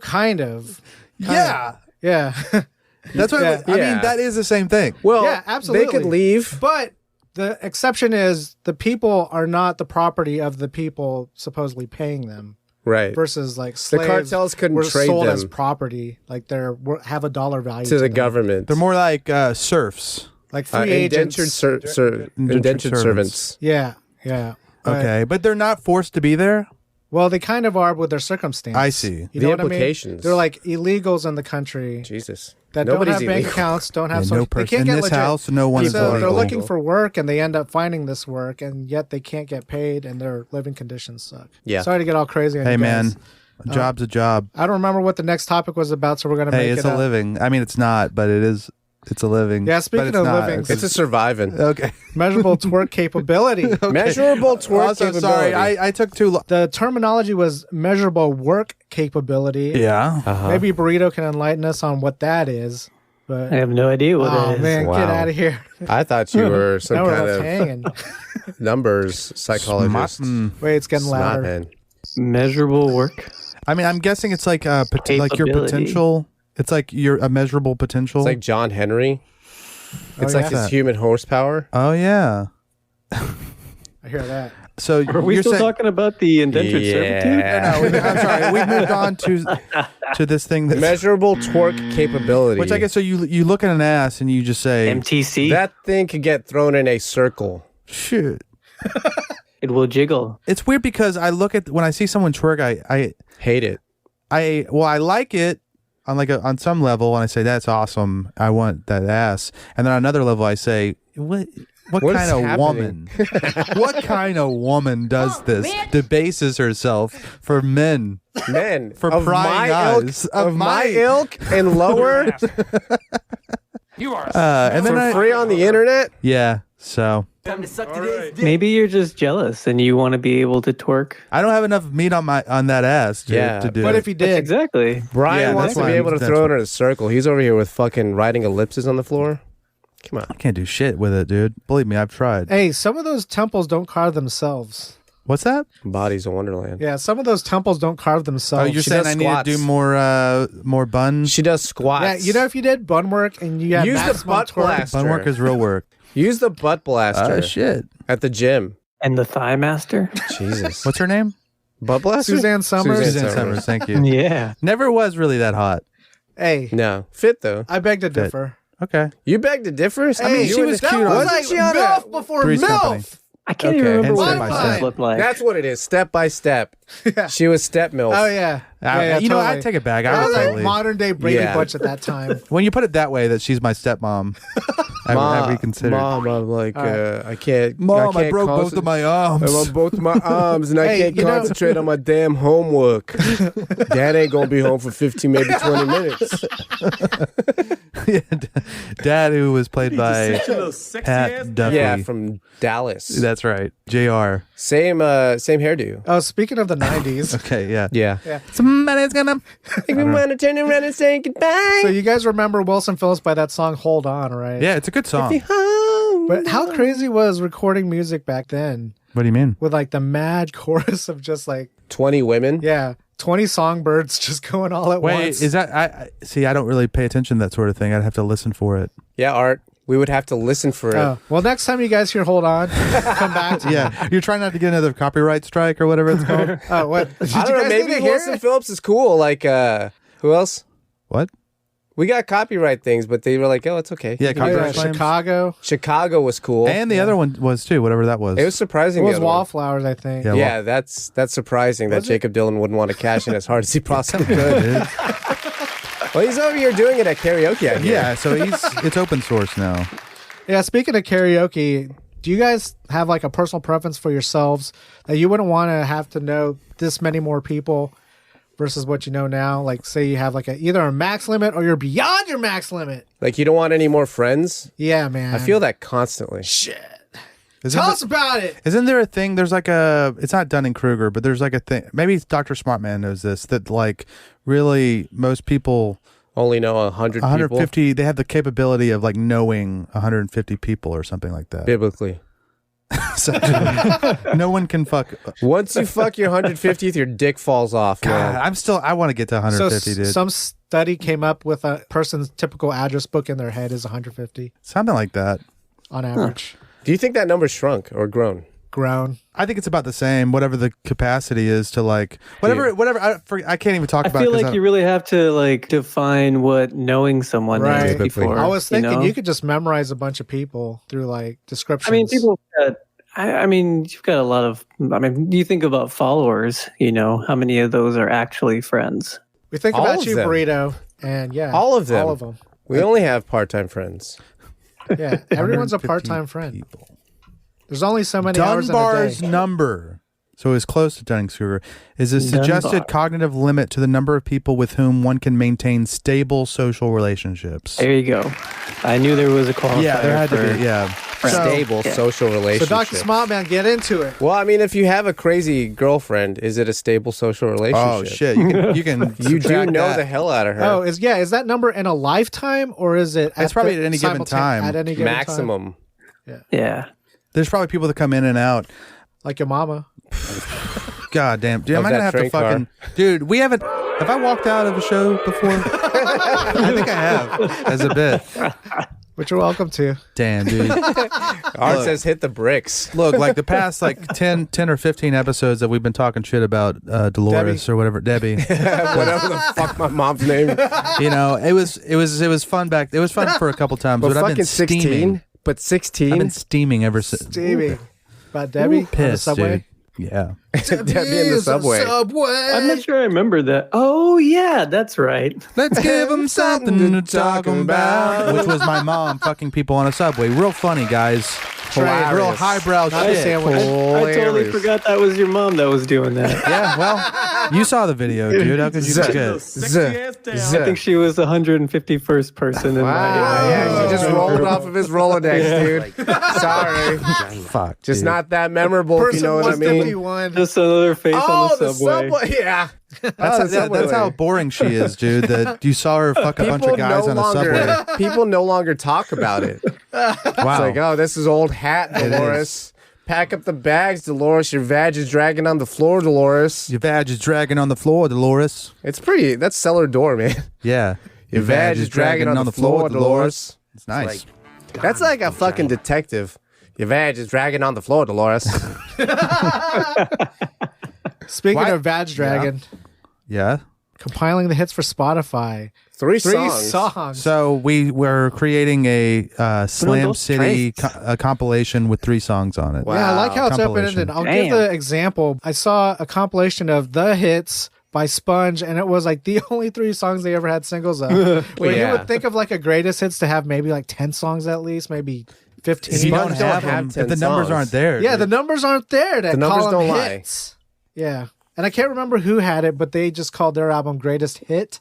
Speaker 5: kind of.
Speaker 1: Yeah.
Speaker 5: Yeah.
Speaker 1: That's what
Speaker 5: Yeah.
Speaker 1: I mean. That is the same thing.
Speaker 4: Well,
Speaker 5: Yeah, absolutely.
Speaker 4: they could leave.
Speaker 5: But the exception is the people are not the property of the people supposedly paying them.
Speaker 4: Right.
Speaker 5: Versus like slaves
Speaker 4: cartels couldn't
Speaker 5: were
Speaker 4: trade
Speaker 5: sold as
Speaker 4: them.
Speaker 5: property, like have a dollar value
Speaker 4: To the
Speaker 5: them.
Speaker 4: government.
Speaker 1: They're more like serfs.
Speaker 5: like free agents.
Speaker 4: Indentured servants.
Speaker 5: Yeah, yeah. But-
Speaker 1: Okay, but they're not forced to be there.
Speaker 5: Well, they kind of are with their circumstance.
Speaker 1: I see.
Speaker 5: You
Speaker 4: The
Speaker 5: know what I mean?
Speaker 4: implications.
Speaker 5: They're like illegals in the country
Speaker 4: Jesus.
Speaker 5: that
Speaker 4: Nobody's
Speaker 5: don't have bank
Speaker 4: illegal.
Speaker 5: accounts, don't have
Speaker 1: Yeah,
Speaker 5: social.
Speaker 1: no
Speaker 5: They
Speaker 1: person
Speaker 5: can't
Speaker 1: in
Speaker 5: get
Speaker 1: this
Speaker 5: legit.
Speaker 1: house. No one is
Speaker 5: So they're
Speaker 1: illegal.
Speaker 5: looking for work, and they end up finding this work, and yet they can't get paid, and their living conditions suck.
Speaker 4: Yeah.
Speaker 5: Sorry to get all crazy on
Speaker 1: Hey
Speaker 5: you
Speaker 1: man,
Speaker 5: guys.
Speaker 1: a job's a job.
Speaker 5: I don't remember what the next topic was about, so we're gonna
Speaker 1: Hey,
Speaker 5: make
Speaker 1: it's
Speaker 5: it
Speaker 1: a
Speaker 5: up.
Speaker 1: living. I mean, it's not, but it is. It's a living.
Speaker 5: Yeah,
Speaker 1: but
Speaker 5: speaking
Speaker 1: it's
Speaker 5: of
Speaker 1: not.
Speaker 5: livings,
Speaker 4: It's a surviving.
Speaker 1: Okay.
Speaker 5: Measurable twerk capability.
Speaker 4: Measurable twerk
Speaker 1: Also,
Speaker 4: capability.
Speaker 1: sorry, I took too long.
Speaker 5: The terminology was measurable work capability.
Speaker 1: Yeah.
Speaker 5: Maybe Burrito can enlighten us on what that is. But
Speaker 6: I have no idea what
Speaker 5: oh
Speaker 6: it is.
Speaker 5: man,
Speaker 4: Wow.
Speaker 5: get out of here!
Speaker 4: I thought you were some
Speaker 5: Now we're
Speaker 4: kind
Speaker 5: left
Speaker 4: of
Speaker 5: hanging.
Speaker 4: numbers psychologist.
Speaker 5: Wait, it's getting
Speaker 4: Smart
Speaker 5: louder.
Speaker 4: man.
Speaker 6: Measurable work.
Speaker 1: I mean, I'm guessing it's like like your
Speaker 6: Capability.
Speaker 1: potential. It's like your a measurable potential.
Speaker 4: It's like John Henry. It's
Speaker 5: Oh,
Speaker 4: like
Speaker 5: yeah.
Speaker 4: his human horsepower.
Speaker 1: Oh yeah.
Speaker 5: I hear that.
Speaker 1: So
Speaker 6: Are we
Speaker 1: you're
Speaker 6: still
Speaker 1: saying,
Speaker 6: talking about the indentured servitude?
Speaker 4: Yeah.
Speaker 1: No, I'm sorry. We moved on to this thing that
Speaker 4: Measurable twerk capability.
Speaker 1: which I guess so you look at an ass and you just say
Speaker 6: MTC.
Speaker 4: that thing could get thrown in a circle.
Speaker 1: shit.
Speaker 6: It will jiggle.
Speaker 1: It's weird because I look at when I see someone twerk,
Speaker 4: Hate it.
Speaker 1: I like it on on some level, and I say that's awesome. I want that ass, and then on another level, I say what
Speaker 4: What
Speaker 1: kind
Speaker 4: is
Speaker 1: of
Speaker 4: happening?
Speaker 1: woman? What kind of woman does this? Debases herself for men.
Speaker 4: Men
Speaker 1: For
Speaker 4: of
Speaker 1: prying
Speaker 4: my
Speaker 1: eyes.
Speaker 4: ilk, of my ilk and lower
Speaker 1: And then
Speaker 4: for free on the internet.
Speaker 1: yeah. So
Speaker 6: Maybe you're just jealous and you want to be able to twerk.
Speaker 1: I don't have enough meat on that ass to do
Speaker 5: But
Speaker 1: it.
Speaker 5: if he did,
Speaker 6: Exactly.
Speaker 4: Brian
Speaker 1: Yeah,
Speaker 4: wants
Speaker 1: that's
Speaker 4: to be
Speaker 1: why
Speaker 4: able to
Speaker 1: that's
Speaker 4: throw it
Speaker 1: why-
Speaker 4: in a circle. He's over here with fucking writing ellipses on the floor. Come on.
Speaker 1: I can't do shit with it, dude. Believe me, I've tried.
Speaker 5: hey, some of those temples don't carve themselves.
Speaker 1: What's that?
Speaker 4: Bodies of Wonderland.
Speaker 5: Yeah, some of those temples don't carve
Speaker 1: Oh,
Speaker 5: themselves.
Speaker 1: you're
Speaker 4: she
Speaker 1: saying
Speaker 4: does
Speaker 1: I need to
Speaker 4: squats.
Speaker 1: do more bun?
Speaker 4: She does squats.
Speaker 5: yeah, you know, if you did bun work and you had
Speaker 4: Use the
Speaker 5: maximum
Speaker 4: butt
Speaker 5: twerk-
Speaker 4: blaster.
Speaker 1: Bun work is real work.
Speaker 4: Use the butt blaster
Speaker 1: Shit.
Speaker 4: at the gym.
Speaker 6: And the thigh master?
Speaker 4: Jesus.
Speaker 1: What's her name?
Speaker 4: Butt blaster?
Speaker 5: Suzanne Summers?
Speaker 1: Suzanne Summers. Thank you.
Speaker 6: Yeah.
Speaker 1: Never was really that hot.
Speaker 5: Hey,
Speaker 4: No. Fit though.
Speaker 5: I beg to differ.
Speaker 1: Okay.
Speaker 4: You beg to differ?
Speaker 5: I mean,
Speaker 1: she was cute on-
Speaker 5: Wasn't she on MILF before
Speaker 1: Three's
Speaker 5: MILF?
Speaker 1: Company.
Speaker 6: I can't
Speaker 4: Okay.
Speaker 6: even remember
Speaker 1: And
Speaker 6: what
Speaker 1: step
Speaker 6: the
Speaker 1: by
Speaker 6: thighs
Speaker 1: step.
Speaker 6: looked like.
Speaker 4: That's what it is. Step by step.
Speaker 5: Yeah.
Speaker 4: She was step milf.
Speaker 5: Oh yeah, yeah,
Speaker 1: you know,
Speaker 5: totally.
Speaker 1: I take it back.
Speaker 5: That
Speaker 1: I
Speaker 5: was
Speaker 1: would
Speaker 5: like
Speaker 1: totally.
Speaker 5: modern day Brady
Speaker 4: Yeah.
Speaker 5: Butch at that time.
Speaker 1: When you put it that way, that she's my stepmom, I reconsidered.
Speaker 4: Mom, I'm like, I can't.
Speaker 1: Mom, I
Speaker 4: can't
Speaker 1: broke both of my arms.
Speaker 4: I broke both of my arms, and I
Speaker 5: Hey,
Speaker 4: can't
Speaker 5: you know-
Speaker 4: concentrate on my damn homework. Dad ain't gonna be home for 15, maybe 20 minutes.
Speaker 1: Yeah, Dad, who was played by
Speaker 7: Such a little sexy
Speaker 1: Pat
Speaker 7: ass
Speaker 1: Duffy.
Speaker 4: Yeah, from Dallas.
Speaker 1: That's right. JR.
Speaker 4: Same hairdo.
Speaker 5: Oh, speaking of the '90s,
Speaker 1: Okay, yeah.
Speaker 4: Yeah.
Speaker 1: Somebody's gonna.
Speaker 4: If you want to turn around and say goodbye.
Speaker 5: so you guys remember Wilson Phillips by that song "Hold On," right?
Speaker 1: Yeah, it's a good song.
Speaker 5: But how crazy was recording music back then
Speaker 1: What do you mean?
Speaker 5: with like the mad chorus of just like
Speaker 4: 20 women.
Speaker 5: yeah, 20 songbirds just going all at
Speaker 1: Wait,
Speaker 5: once.
Speaker 1: is that? I see. I don't really pay attention to that sort of thing. I'd have to listen for it.
Speaker 4: Yeah, Art. We would have to listen for it.
Speaker 5: Oh, well, next time you guys hear "Hold On," come back to me.
Speaker 1: Yeah, you're trying not to get another copyright strike or whatever it's called.
Speaker 5: Oh, what?
Speaker 4: I don't know. Maybe Wilson Phillips is cool. Like, who else?
Speaker 1: What?
Speaker 4: We got copyright things, but they were like, "Oh, it's okay."
Speaker 1: Yeah, copyright claims.
Speaker 5: Chicago
Speaker 4: was cool,
Speaker 1: and the other one was too. Whatever that was.
Speaker 4: It was surprising.
Speaker 5: It was Wallflowers, I think.
Speaker 4: Yeah, that's surprising that Jacob Dylan wouldn't want to cash in as hard as he possibly could. Well, he's over here doing it at karaoke.
Speaker 1: Yeah, so it's open source now.
Speaker 5: Yeah, speaking of karaoke, do you guys have like a personal preference for yourselves that you wouldn't want to have to know this many more people versus what you know now? Like, say you have like either a max limit or you're beyond your max limit.
Speaker 4: Like, you don't want any more friends?
Speaker 5: Yeah, man.
Speaker 4: I feel that constantly.
Speaker 5: Shit. Tell us about it.
Speaker 1: Isn't there a thing? There's like it's not Dunning-Kruger, but there's like a thing. Maybe Dr. Smartman knows this, that like really most people
Speaker 4: only know 150
Speaker 1: people. They have the capability of like knowing 150 people or something like that.
Speaker 4: Biblically.
Speaker 1: So, no one can fuck.
Speaker 4: Once you fuck your 150th, your dick falls off.
Speaker 1: God,
Speaker 4: man.
Speaker 1: I want to get to 150, dude.
Speaker 5: Some study came up with a person's typical address book in their head is 150.
Speaker 1: Something like that.
Speaker 5: On average.
Speaker 4: Do you think that number shrunk or grown?
Speaker 5: Grown.
Speaker 1: I think it's about the same, whatever the capacity is to like, whatever, I can't even talk about it.
Speaker 6: I feel like you really have to like define what knowing someone is before.
Speaker 5: I was thinking you could just memorize a bunch of people through like descriptions.
Speaker 6: I mean, you've got a lot of, you think about followers, how many of those are actually friends?
Speaker 5: We think
Speaker 4: All
Speaker 5: about
Speaker 4: of
Speaker 5: you,
Speaker 4: them.
Speaker 5: Burrito, and
Speaker 4: all of them.
Speaker 5: All of them.
Speaker 4: We only have part-time friends.
Speaker 5: Yeah, everyone's a part-time friend. People. There's only so many hours in a
Speaker 1: Dunbar's
Speaker 5: day.
Speaker 1: number, so it's close to Dunning-Kruger, is a suggested cognitive limit to the number of people with whom one can maintain stable social relationships.
Speaker 6: There you go. I knew there was a qualifier.
Speaker 1: Yeah, there had to be. Yeah.
Speaker 4: Stable social relationship.
Speaker 5: So Dr. Smartman, get into it.
Speaker 4: Well, I mean, if you have a crazy girlfriend, is it a stable social relationship?
Speaker 1: Oh shit! You can
Speaker 4: you do know the hell out of her.
Speaker 5: Oh, is that number in a lifetime or is it?
Speaker 1: It's probably at any given time.
Speaker 5: At any given
Speaker 4: maximum.
Speaker 5: Time?
Speaker 6: Yeah.
Speaker 1: There's probably people that come in and out.
Speaker 5: Like your mama.
Speaker 1: God damn, dude! Am I gonna have to fucking dude? We haven't. Have I walked out of a show before? I think I have as a bit.
Speaker 5: Which you're welcome to.
Speaker 1: Damn, dude.
Speaker 4: Art says hit the bricks.
Speaker 1: Look, like the past 10 or 15 episodes that we've been talking shit about Dolores or whatever, Debbie.
Speaker 4: Whatever the fuck my mom's name.
Speaker 1: It was fun back. It was fun for a couple times, but I've been steaming.
Speaker 4: 16? But 16?
Speaker 1: I've been steaming ever since.
Speaker 5: Steaming. About Debbie?
Speaker 1: Pissed,
Speaker 5: on the subway?
Speaker 1: dude. Yeah.
Speaker 4: Debbie in the subway.
Speaker 6: I'm not sure I remember that. Oh, yeah, that's right.
Speaker 1: Let's give them something to talk about. Which was my mom fucking people on a subway. Real funny, guys. Real highbrow shit.
Speaker 6: I totally forgot that was your mom that was doing that.
Speaker 1: Yeah, well, you saw the video, dude. How could you forget?
Speaker 6: I think she was the 151st person in my
Speaker 4: yeah, she just rolled it off of his Rolodex, dude. Sorry.
Speaker 1: Fuck.
Speaker 4: Just not that memorable, if you know what I mean.
Speaker 6: Just another face on the subway.
Speaker 4: Yeah.
Speaker 1: That's how boring she is, dude. That you saw her fuck a bunch of guys on the subway.
Speaker 4: People no longer talk about it.
Speaker 1: Wow.
Speaker 4: It's like, oh, this is old hat, Dolores. Pack up the bags, Dolores. Your vag is dragging on the floor, Dolores.
Speaker 1: Your vag is dragging on the floor, Dolores.
Speaker 4: It's pretty. That's cellar door, man.
Speaker 1: Yeah.
Speaker 4: Your vag is dragging on the floor, Dolores.
Speaker 1: It's nice.
Speaker 4: That's like a fucking detective. Your vag is dragging on the floor, Dolores.
Speaker 5: Speaking of Vag Dragon,
Speaker 1: Yeah.
Speaker 5: compiling the hits for Spotify.
Speaker 4: Three songs.
Speaker 1: So we were creating a Slam City compilation with 3 songs on it.
Speaker 4: Wow.
Speaker 5: Yeah, I like how it's
Speaker 1: Compilation.
Speaker 5: open-ended. I'll give the example. I saw a compilation of The Hits by Sponge, and it was like the only 3 songs they ever had singles of. Where you would think of like a greatest hits to have maybe like 10 songs at least, maybe 15.
Speaker 1: If you don't have them, if the numbers aren't there.
Speaker 5: Yeah, the numbers aren't there.
Speaker 4: The numbers don't lie.
Speaker 5: Hits. Yeah. And I can't remember who had it, but they just called their album Greatest Hit.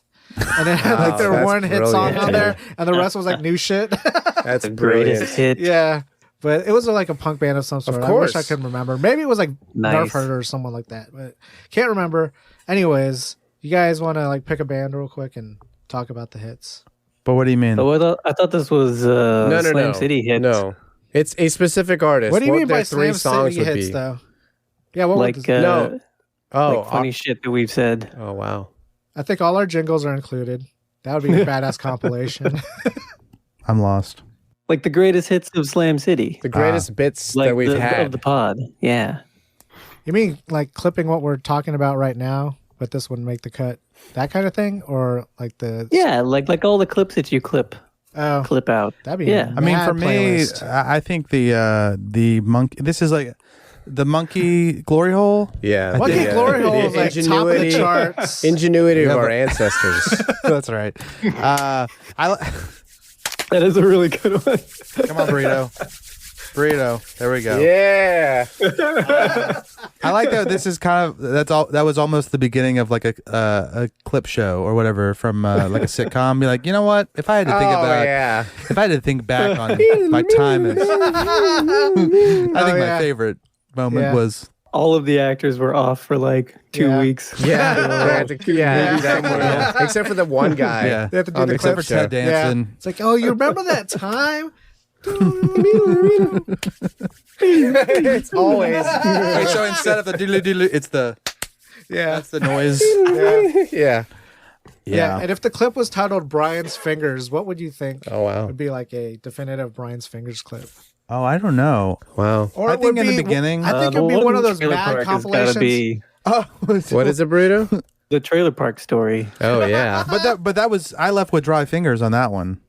Speaker 5: And it had like their one hit song on there, and the rest was like new shit.
Speaker 4: That's
Speaker 6: The greatest hit.
Speaker 5: Yeah. But it was like a punk band of some sort.
Speaker 4: Of
Speaker 5: I wish
Speaker 4: course.
Speaker 5: I could remember. Maybe it was like
Speaker 6: Nice.
Speaker 5: Nerf Herder or someone like that. But can't remember. Anyways, you guys want to like pick a band real quick and talk about the hits?
Speaker 1: But what do you mean?
Speaker 6: Oh, I thought this was Slam City hits.
Speaker 4: No. It's a specific artist.
Speaker 5: What do you mean by
Speaker 4: their 3
Speaker 5: Slam
Speaker 4: songs
Speaker 5: City
Speaker 4: would
Speaker 5: hits,
Speaker 4: be.
Speaker 5: though? Yeah, what
Speaker 6: Like,
Speaker 5: would
Speaker 4: No. Oh,
Speaker 6: like funny shit that we've said.
Speaker 4: Oh, wow.
Speaker 5: I think all our jingles are included. That would be a badass compilation.
Speaker 1: I'm lost.
Speaker 6: Like the greatest hits of Slam City.
Speaker 4: The greatest bits
Speaker 6: Like
Speaker 4: that we've had.
Speaker 6: of the pod. Yeah.
Speaker 5: You mean like clipping what we're talking about right now, but this wouldn't make the cut? That kind of thing? Or like the...
Speaker 6: Yeah, like all the clips that you clip out.
Speaker 5: That'd be
Speaker 6: yeah.
Speaker 1: I mean, for
Speaker 5: playlist.
Speaker 1: me, I think the monkey. This is like the monkey glory hole.
Speaker 4: Yeah.
Speaker 5: Monkey Glory Hole is like top of the charts.
Speaker 4: Ingenuity of our ancestors.
Speaker 1: That's right.
Speaker 6: That is a really good one.
Speaker 1: Come on, burrito. There we go.
Speaker 4: Yeah.
Speaker 1: I like that. This is kind of that was almost the beginning of like a clip show or whatever from like a sitcom. Be like, you know what? If I had to think back on my time, I think my favorite moment was.
Speaker 6: All of the actors were off for like 2 weeks.
Speaker 4: Yeah. Except for the one guy.
Speaker 1: Yeah.
Speaker 5: They have to do the
Speaker 1: Except
Speaker 5: clip
Speaker 1: for Ted Danson.
Speaker 5: Yeah. It's like, oh, you remember that time?
Speaker 4: It's always.
Speaker 1: Wait, so instead of the doodly doodly, it's the that's the noise.
Speaker 4: Yeah.
Speaker 5: Yeah. And if the clip was titled Brian's Fingers, what would you think?
Speaker 4: Oh, wow.
Speaker 5: Would be like a definitive Brian's Fingers clip.
Speaker 1: Oh, I don't know.
Speaker 4: Wow.
Speaker 5: Or
Speaker 1: I
Speaker 5: it
Speaker 1: think
Speaker 5: would
Speaker 1: in the
Speaker 5: be-
Speaker 1: beginning.
Speaker 5: I think it would be one of those
Speaker 6: Trailer
Speaker 5: bad
Speaker 6: Park has
Speaker 5: compilations.
Speaker 6: gotta be
Speaker 4: What is it, burrito?
Speaker 6: the Trailer Park Story.
Speaker 4: Oh, yeah.
Speaker 1: But that was I left with dry fingers on that one.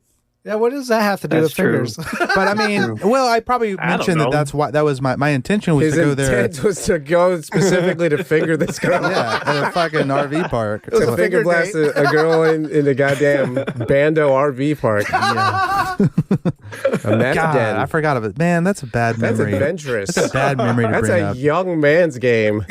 Speaker 5: Yeah, what does that have to do
Speaker 6: That's
Speaker 5: with fingers?
Speaker 1: But I mean, well, I probably mentioned
Speaker 6: know.
Speaker 1: that's why that was my intention was
Speaker 4: His
Speaker 1: to go there.
Speaker 4: intent was to go specifically to finger this girl.
Speaker 1: Yeah, at a fucking RV park.
Speaker 4: To finger
Speaker 5: finger
Speaker 4: blast
Speaker 5: date.
Speaker 4: a girl in the goddamn Bando RV park. A meth
Speaker 1: God,
Speaker 4: den.
Speaker 1: I forgot of it. Man, that's a bad
Speaker 4: That's
Speaker 1: memory.
Speaker 4: adventurous.
Speaker 1: That's a bad memory to
Speaker 4: That's
Speaker 1: bring
Speaker 4: a
Speaker 1: up.
Speaker 4: young man's game.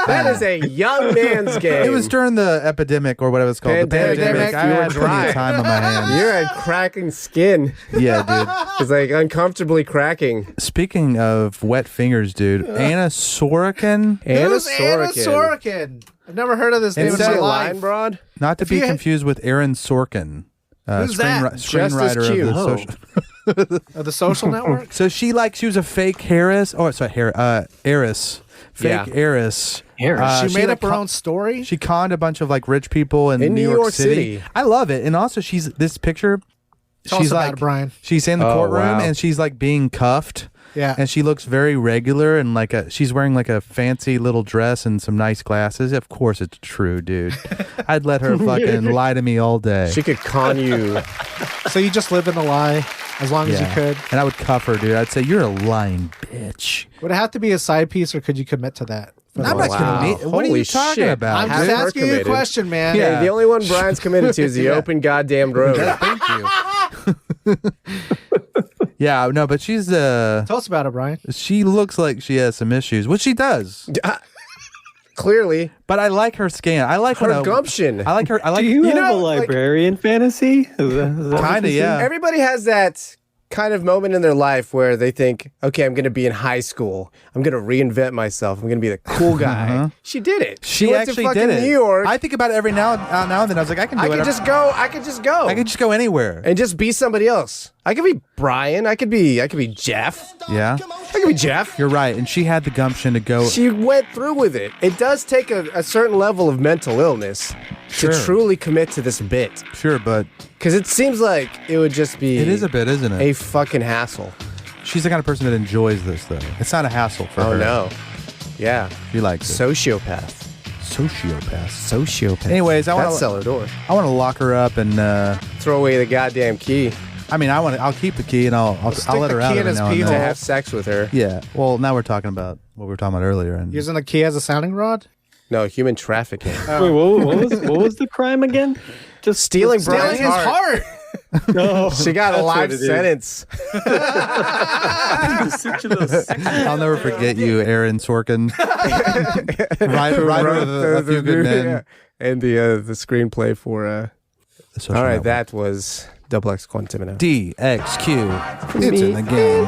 Speaker 4: That is a young man's game.
Speaker 1: It was during the epidemic or whatever it's called.
Speaker 4: Pandemic.
Speaker 1: The pandemic. I
Speaker 4: You were
Speaker 1: had plenty
Speaker 4: dry.
Speaker 1: of time on my hands.
Speaker 4: You had cracking skin.
Speaker 1: Yeah, dude.
Speaker 4: It's like uncomfortably cracking.
Speaker 1: Speaking of wet fingers, dude, Anna Sorokin,
Speaker 5: Who's Anna Sorokin? I've never heard of this name in
Speaker 4: Instead
Speaker 5: my
Speaker 4: of
Speaker 5: life.
Speaker 4: line broad.
Speaker 1: not to
Speaker 5: If
Speaker 1: be
Speaker 5: you-
Speaker 1: confused with Aaron Sorkin,
Speaker 5: Who's that?
Speaker 4: Just as
Speaker 1: screenwriter
Speaker 4: cute.
Speaker 1: of the
Speaker 4: Oh.
Speaker 1: social.
Speaker 5: Of the Social Network?
Speaker 1: So she was a fake heiress. Oh, sorry, heiress. Fake
Speaker 4: Yeah.
Speaker 1: heiress.
Speaker 5: she made
Speaker 1: like,
Speaker 5: up her own story?
Speaker 1: She conned a bunch of like rich people in
Speaker 4: In
Speaker 1: New York City. I love it, and also she's this picture.
Speaker 5: Tell
Speaker 1: she's
Speaker 5: us about
Speaker 1: like
Speaker 5: it, Brian.
Speaker 1: she's in the
Speaker 4: Oh,
Speaker 1: courtroom
Speaker 4: wow.
Speaker 1: and she's like being cuffed.
Speaker 5: Yeah.
Speaker 1: And she looks very regular and like she's wearing like a fancy little dress and some nice glasses. Of course it's true, dude. I'd let her fucking lie to me all day.
Speaker 4: She could con you.
Speaker 5: So you just lived in the lie as long as you could?
Speaker 1: And I would cuff her, dude. I'd say, you're a lying bitch.
Speaker 5: Would it have to be a side piece or could you commit to that?
Speaker 1: I'm not
Speaker 4: Wow.
Speaker 1: gonna be, what are
Speaker 4: Holy
Speaker 1: you talking
Speaker 4: shit.
Speaker 1: about?
Speaker 5: I'm
Speaker 4: Have
Speaker 5: just
Speaker 4: her
Speaker 5: asking you a
Speaker 4: committed.
Speaker 5: question, man.
Speaker 1: Yeah.
Speaker 4: Hey, the only one Brian's committed to is the open goddamn road.
Speaker 1: Thank you. Yeah, no, but she's
Speaker 5: Tell us about it, Brian.
Speaker 1: she looks like she has some issues, which she does.
Speaker 4: Clearly,
Speaker 1: But I like her scan. I like
Speaker 4: her gumption.
Speaker 1: I like her. I like.
Speaker 6: Do you have
Speaker 4: know,
Speaker 6: a
Speaker 4: like-
Speaker 6: librarian fantasy? Is that
Speaker 1: Kind of, yeah.
Speaker 4: Everybody has that kind of moment in their life where they think, okay, I'm going to be in high school. I'm going to reinvent myself. I'm going to be the cool guy. She did it.
Speaker 1: She
Speaker 4: went
Speaker 1: actually
Speaker 4: to fucking
Speaker 1: did it.
Speaker 4: New York.
Speaker 1: I think about it every now and then. I was like, I can do
Speaker 4: I
Speaker 1: it.
Speaker 4: could just go. I could just go.
Speaker 1: I could just go anywhere.
Speaker 4: and just be somebody else. I could be Brian. I could be Jeff.
Speaker 1: Yeah,
Speaker 4: I could be Jeff.
Speaker 1: you're right. And she had the gumption to go.
Speaker 4: She went through with it. It does take a certain level of mental illness
Speaker 1: Sure.
Speaker 4: to truly commit to this bit.
Speaker 1: Sure, but
Speaker 4: Because it seems like it would just be
Speaker 1: it is a bit, isn't it?
Speaker 4: a fucking hassle.
Speaker 1: She's the kind of person that enjoys this, though. It's not a hassle for her.
Speaker 4: Oh, no. Yeah.
Speaker 1: She likes it.
Speaker 4: Sociopath.
Speaker 1: Sociopath. Anyways, I
Speaker 4: That's
Speaker 1: want
Speaker 4: cellar door.
Speaker 1: to lock her up and.
Speaker 4: Throw away the goddamn key
Speaker 1: I mean, I'll keep the key and I'll let
Speaker 5: the
Speaker 1: her out
Speaker 5: key in
Speaker 1: every
Speaker 5: his
Speaker 1: now and
Speaker 5: pee
Speaker 4: to
Speaker 1: then.
Speaker 5: hole.
Speaker 4: have sex with her.
Speaker 1: Yeah. Well, now we're talking about what we were talking about earlier, and
Speaker 5: Using the key as a sounding rod?
Speaker 4: No, human trafficking.
Speaker 6: Wait, what was the crime again? Just
Speaker 4: Stealing
Speaker 5: Stealing
Speaker 4: Brian's
Speaker 5: his
Speaker 4: heart.
Speaker 5: heart.
Speaker 6: No,
Speaker 4: She got a
Speaker 6: that's what
Speaker 4: life
Speaker 6: it is.
Speaker 4: sentence.
Speaker 1: I'll never forget you, Aaron Sorkin, writer of a few good men.
Speaker 4: Yeah. And the screenplay for.
Speaker 1: The Social
Speaker 4: All right,
Speaker 1: Network.
Speaker 4: that was Double X Quantimino.
Speaker 1: DXQ. It's in the game.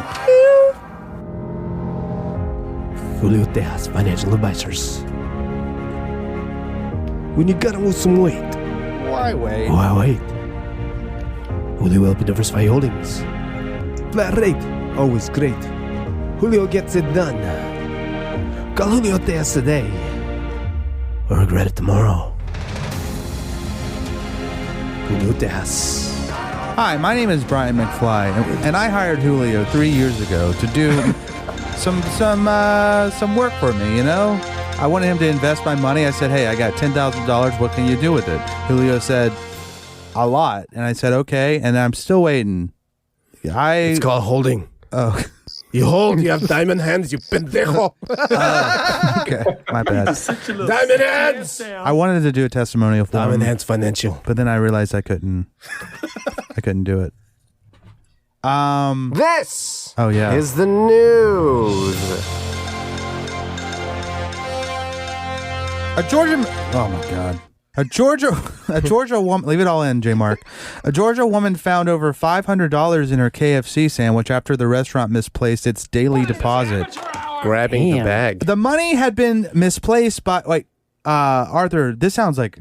Speaker 4: Julio Tejas, financial advisors. When you gotta lose some weight,
Speaker 1: Why wait?
Speaker 4: why wait? Julio will diversify holdings. Flat rate, always great. Julio gets it done. Call Julio Tejas today, or regret it tomorrow. Julio Tejas,
Speaker 1: Hi, my name is Brian McFly, and I hired Julio 3 years ago to do some work for me, you know? I wanted him to invest my money. I said, hey, I got $10,000. What can you do with it? Julio said, a lot. And I said, okay. And I'm still waiting.
Speaker 4: It's called holding.
Speaker 1: Oh.
Speaker 4: You hold, you have diamond hands, you pendejo.
Speaker 1: Okay, my bad.
Speaker 4: Diamond hands!
Speaker 1: I wanted to do a testimonial for
Speaker 4: Diamond
Speaker 1: him,
Speaker 4: hands financial.
Speaker 1: but then I realized I couldn't do it.
Speaker 4: This
Speaker 1: Oh, yeah.
Speaker 4: is the news.
Speaker 1: A Georgia... Oh, my God. A Georgia woman... Leave it all in, J. Mark. A Georgia woman found over $500 in her KFC sandwich after the restaurant misplaced its daily deposit.
Speaker 4: Grabbing the bag.
Speaker 1: The money had been misplaced by... Wait, Arthur, this sounds like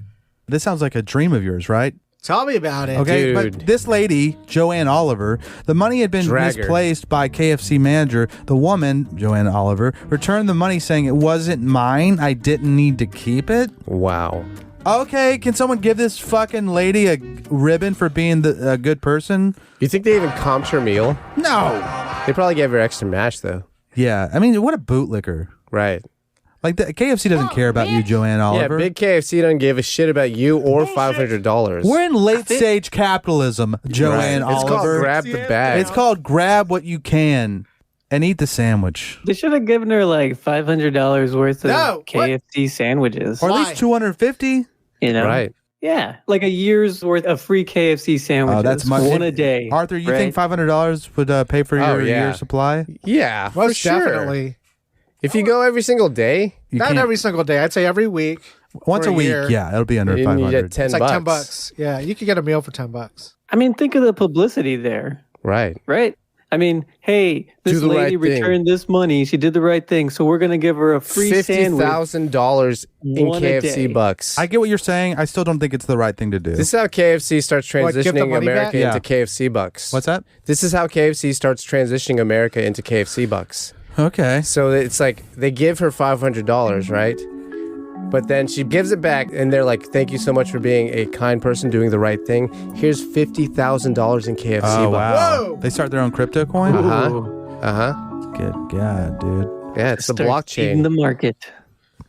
Speaker 1: a dream of yours, right?
Speaker 5: Tell me about it.
Speaker 1: Okay,
Speaker 4: Dude.
Speaker 1: but this lady, Joanne Oliver, the money had been
Speaker 4: Drag her.
Speaker 1: misplaced by KFC manager. The woman, Joanne Oliver, returned the money saying it wasn't mine. I didn't need to keep it.
Speaker 4: Wow.
Speaker 1: Okay, can someone give this fucking lady a ribbon for being a good person?
Speaker 4: You think they even comped her meal?
Speaker 1: No.
Speaker 4: They probably gave her extra mash, though.
Speaker 1: Yeah, I mean, what a bootlicker.
Speaker 4: Right.
Speaker 1: Like, the KFC doesn't care about you, Joanne Oliver.
Speaker 4: Yeah, big KFC doesn't give a shit about you or $500.
Speaker 1: We're in late-stage capitalism, Joanne
Speaker 4: Right. It's called
Speaker 1: Oliver.
Speaker 4: grab the bag.
Speaker 1: It's called grab what you can and eat the sandwich.
Speaker 6: They should have given her like $500 worth of
Speaker 5: No, what?
Speaker 6: KFC sandwiches.
Speaker 1: Or at
Speaker 5: Why?
Speaker 1: least 250.
Speaker 6: You know,
Speaker 4: Right.
Speaker 6: Yeah, like a year's worth of free KFC sandwiches.
Speaker 1: Oh, that's much.
Speaker 6: one a day.
Speaker 1: Arthur, you
Speaker 6: right?
Speaker 1: think $500 would pay for your
Speaker 4: yeah.
Speaker 1: year supply?
Speaker 4: Yeah, for
Speaker 5: Most
Speaker 4: sure.
Speaker 5: definitely.
Speaker 4: If you go every single day,
Speaker 1: You
Speaker 5: Not
Speaker 1: can't-
Speaker 5: every single day. I'd say every week.
Speaker 1: once
Speaker 5: for
Speaker 1: a week.
Speaker 5: year.
Speaker 1: Yeah, it'll be under
Speaker 4: you need
Speaker 1: 500.
Speaker 4: 10
Speaker 5: It's like
Speaker 4: bucks.
Speaker 5: $10. Yeah, you could get a meal for $10.
Speaker 6: I mean, think of the publicity there,
Speaker 4: Right.
Speaker 6: right? I mean, hey, this
Speaker 4: the
Speaker 6: lady
Speaker 4: right thing.
Speaker 6: returned this money. She did the right thing, so we're gonna give her a free sandwich.
Speaker 4: $50,000 in
Speaker 6: One a
Speaker 4: KFC
Speaker 6: day.
Speaker 4: bucks.
Speaker 1: I get what you're saying. I still don't think it's the right thing to do.
Speaker 4: This is how KFC starts
Speaker 5: What, give the
Speaker 4: transitioning
Speaker 5: money
Speaker 4: America
Speaker 5: back?
Speaker 1: Yeah.
Speaker 4: into KFC bucks.
Speaker 1: What's that?
Speaker 4: This is how KFC starts transitioning America into KFC bucks.
Speaker 1: Okay.
Speaker 4: So it's like they give her $500, right? But then she gives it back, and they're like, "Thank you so much for being a kind person, doing the right thing. Here's $50,000 in KFC
Speaker 1: Oh,
Speaker 4: bucks."
Speaker 1: wow.
Speaker 5: Whoa.
Speaker 1: They start their own crypto coin?
Speaker 6: Ooh,
Speaker 1: Good God, dude.
Speaker 4: Yeah, it's the
Speaker 6: start feeding
Speaker 4: blockchain.
Speaker 6: the market.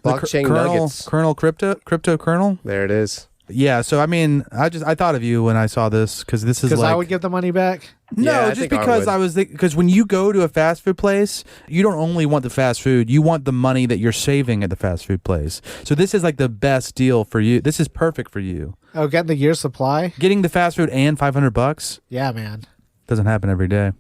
Speaker 4: Blockchain
Speaker 1: Kernel,
Speaker 4: nuggets.
Speaker 1: Kernel crypto kernel?
Speaker 4: There it is.
Speaker 1: Yeah, so I mean, I thought of you when I saw this because this is
Speaker 5: Because
Speaker 1: like
Speaker 5: I would give the money back.
Speaker 1: no,
Speaker 4: Yeah, I
Speaker 1: just
Speaker 4: think I
Speaker 1: because
Speaker 4: would.
Speaker 1: I was because when you go to a fast food place, you don't only want the fast food, you want the money that you're saving at the fast food place. So this is like the best deal for you. This is perfect for you.
Speaker 5: Oh, getting the year's supply?
Speaker 1: Getting the fast food and $500
Speaker 5: Yeah, man.
Speaker 1: doesn't happen every day.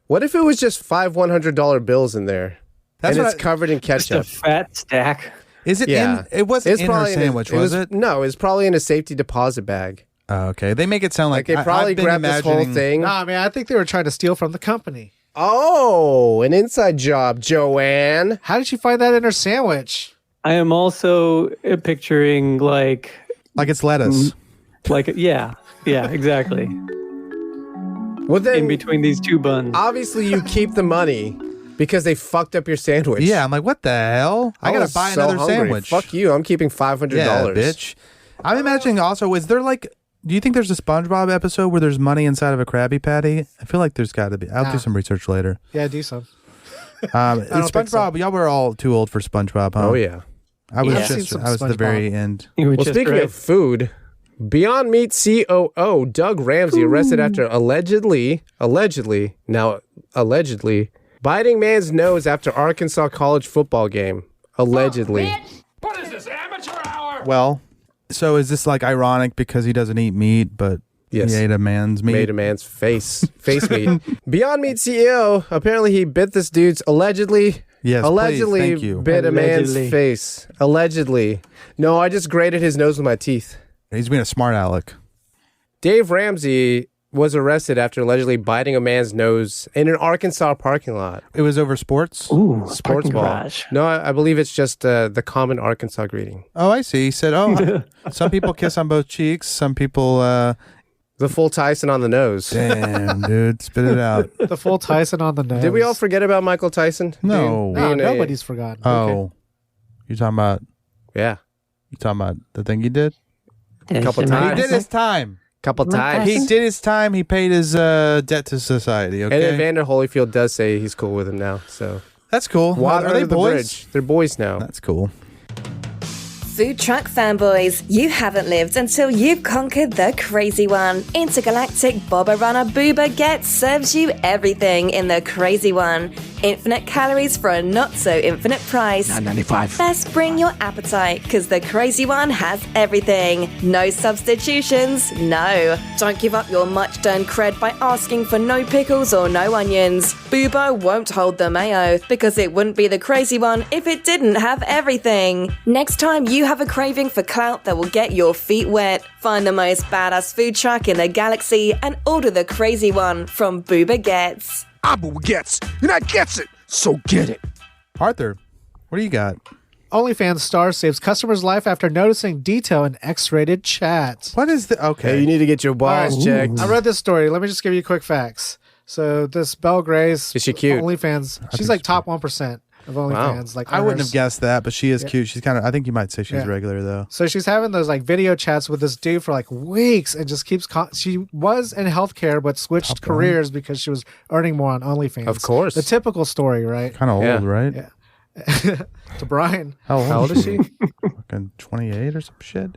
Speaker 4: What if it was just 5 $100 bills in there?
Speaker 1: That's
Speaker 4: and
Speaker 1: what
Speaker 4: it's covered in
Speaker 6: Just a
Speaker 4: ketchup.
Speaker 6: fat stack.
Speaker 1: Is it
Speaker 4: Yeah.
Speaker 1: in? It wasn't in her sandwich, was it?
Speaker 4: No, it's probably in a safety deposit bag.
Speaker 1: Oh, okay, they make it sound
Speaker 4: Like
Speaker 1: like
Speaker 4: they probably
Speaker 1: I've been
Speaker 4: grabbed this whole
Speaker 1: imagining-
Speaker 4: thing.
Speaker 5: Nah, man, I think they were trying to steal from the company.
Speaker 4: Oh, an inside job, Joanne.
Speaker 5: How did she find that in her sandwich?
Speaker 6: I am also picturing like
Speaker 1: Like lettuce.
Speaker 6: yeah, exactly.
Speaker 4: Well, then
Speaker 6: In between these two buns.
Speaker 4: obviously you keep the money because they fucked up your sandwich.
Speaker 1: Yeah, I'm like, what the hell? I gotta
Speaker 4: was
Speaker 1: buy
Speaker 4: so
Speaker 1: another
Speaker 4: hungry.
Speaker 1: sandwich.
Speaker 4: Fuck you. I'm keeping $500.
Speaker 1: Yeah, bitch. I'm imagining also, is there like, do you think there's a SpongeBob episode where there's money inside of a Krabby Patty? I feel like there's got to be. I'll do
Speaker 5: Nah.
Speaker 1: some research later.
Speaker 5: Yeah, do some. don't think
Speaker 1: SpongeBob, y'all were all too old for SpongeBob, huh?
Speaker 4: Oh, yeah.
Speaker 1: I was
Speaker 6: Yeah.
Speaker 5: I've seen
Speaker 1: just,
Speaker 5: some
Speaker 1: I was at the
Speaker 5: SpongeBob.
Speaker 1: very end.
Speaker 6: You were
Speaker 4: Well,
Speaker 6: just
Speaker 4: speaking
Speaker 6: right.
Speaker 4: of food, Beyond Meat COO Doug Ramsey arrested after allegedly, biting man's nose after Arkansas college football game. Allegedly.
Speaker 1: Well, so is this like ironic because he doesn't eat meat, but
Speaker 4: Yes.
Speaker 1: he ate a man's meat?
Speaker 4: Made a man's face meat. Beyond Meat CEO, apparently he bit this dude's allegedly
Speaker 1: Yes, please,
Speaker 4: allegedly
Speaker 1: thank you.
Speaker 4: bit a man's
Speaker 6: Allegedly.
Speaker 4: face. Allegedly. No, I just grated his nose with my teeth.
Speaker 1: He's being a smart aleck.
Speaker 4: Dave Ramsey was arrested after allegedly biting a man's nose in an Arkansas parking lot.
Speaker 1: It was over sports.
Speaker 6: Ooh,
Speaker 4: Sports
Speaker 6: parking
Speaker 4: ball.
Speaker 6: garage.
Speaker 4: No, I believe it's just the common Arkansas greeting.
Speaker 1: Oh, I see. He said, "Oh, some people kiss on both cheeks. Some people."
Speaker 4: The full Tyson on the nose.
Speaker 1: Damn, dude, spit it out.
Speaker 5: The full Tyson on the nose.
Speaker 4: Did we all forget about Michael Tyson?
Speaker 1: No.
Speaker 5: No,
Speaker 4: Being a-
Speaker 5: nobody's forgotten.
Speaker 1: Oh, you talking about?
Speaker 4: Yeah.
Speaker 1: You talking about the thing he did?
Speaker 4: Couple
Speaker 6: Yes,
Speaker 4: times.
Speaker 1: He did his time.
Speaker 4: Couple times.
Speaker 1: He did his time. He paid his debt to society. Okay.
Speaker 4: And then Vander Holyfield does say he's cool with him now. So
Speaker 1: that's cool.
Speaker 4: Water
Speaker 1: Are they
Speaker 4: under the
Speaker 1: boys?
Speaker 4: bridge. They're boys now.
Speaker 1: That's cool.
Speaker 3: Food truck fanboys, you haven't lived until you've conquered the crazy one. Intergalactic Boba Runner Booba Gets serves you everything in the crazy one. Infinite calories for a not-so-infinite price.
Speaker 7: $9.95.
Speaker 3: Best bring your appetite, because the crazy one has everything. No substitutions, no. Don't give up your much-done cred by asking for no pickles or no onions. Boobo won't hold the mayo, because it wouldn't be the crazy one if it didn't have everything. Next time you have a craving for clout that will get your feet wet, find the most badass food truck in the galaxy and order the crazy one from Booba Gets.
Speaker 7: Abu gets, and I gets it, so get it.
Speaker 1: Arthur, what do you got?
Speaker 5: OnlyFans star saves customer's life after noticing detail in X-rated chat.
Speaker 1: What is the okay?
Speaker 4: Hey, you need to get your balls checked.
Speaker 5: I read this story. Let me just give you quick facts. So this Belle Grace,
Speaker 4: Is she cute?
Speaker 5: OnlyFans, she's like top 1% of OnlyFans. Like
Speaker 1: I wouldn't
Speaker 5: owners.
Speaker 1: have guessed that, but she is cute. She's kind of. I think you might say she's
Speaker 5: Yeah.
Speaker 1: regular though.
Speaker 5: So she's having those like video chats with this dude for like weeks and just keeps. She was in healthcare but switched careers because she was earning more on OnlyFans.
Speaker 4: Of course.
Speaker 5: the typical story, right?
Speaker 1: Kind of
Speaker 4: Yeah.
Speaker 1: old, right?
Speaker 5: Yeah. To Brian,
Speaker 1: How
Speaker 4: old is she?
Speaker 1: Fucking 28 or some shit.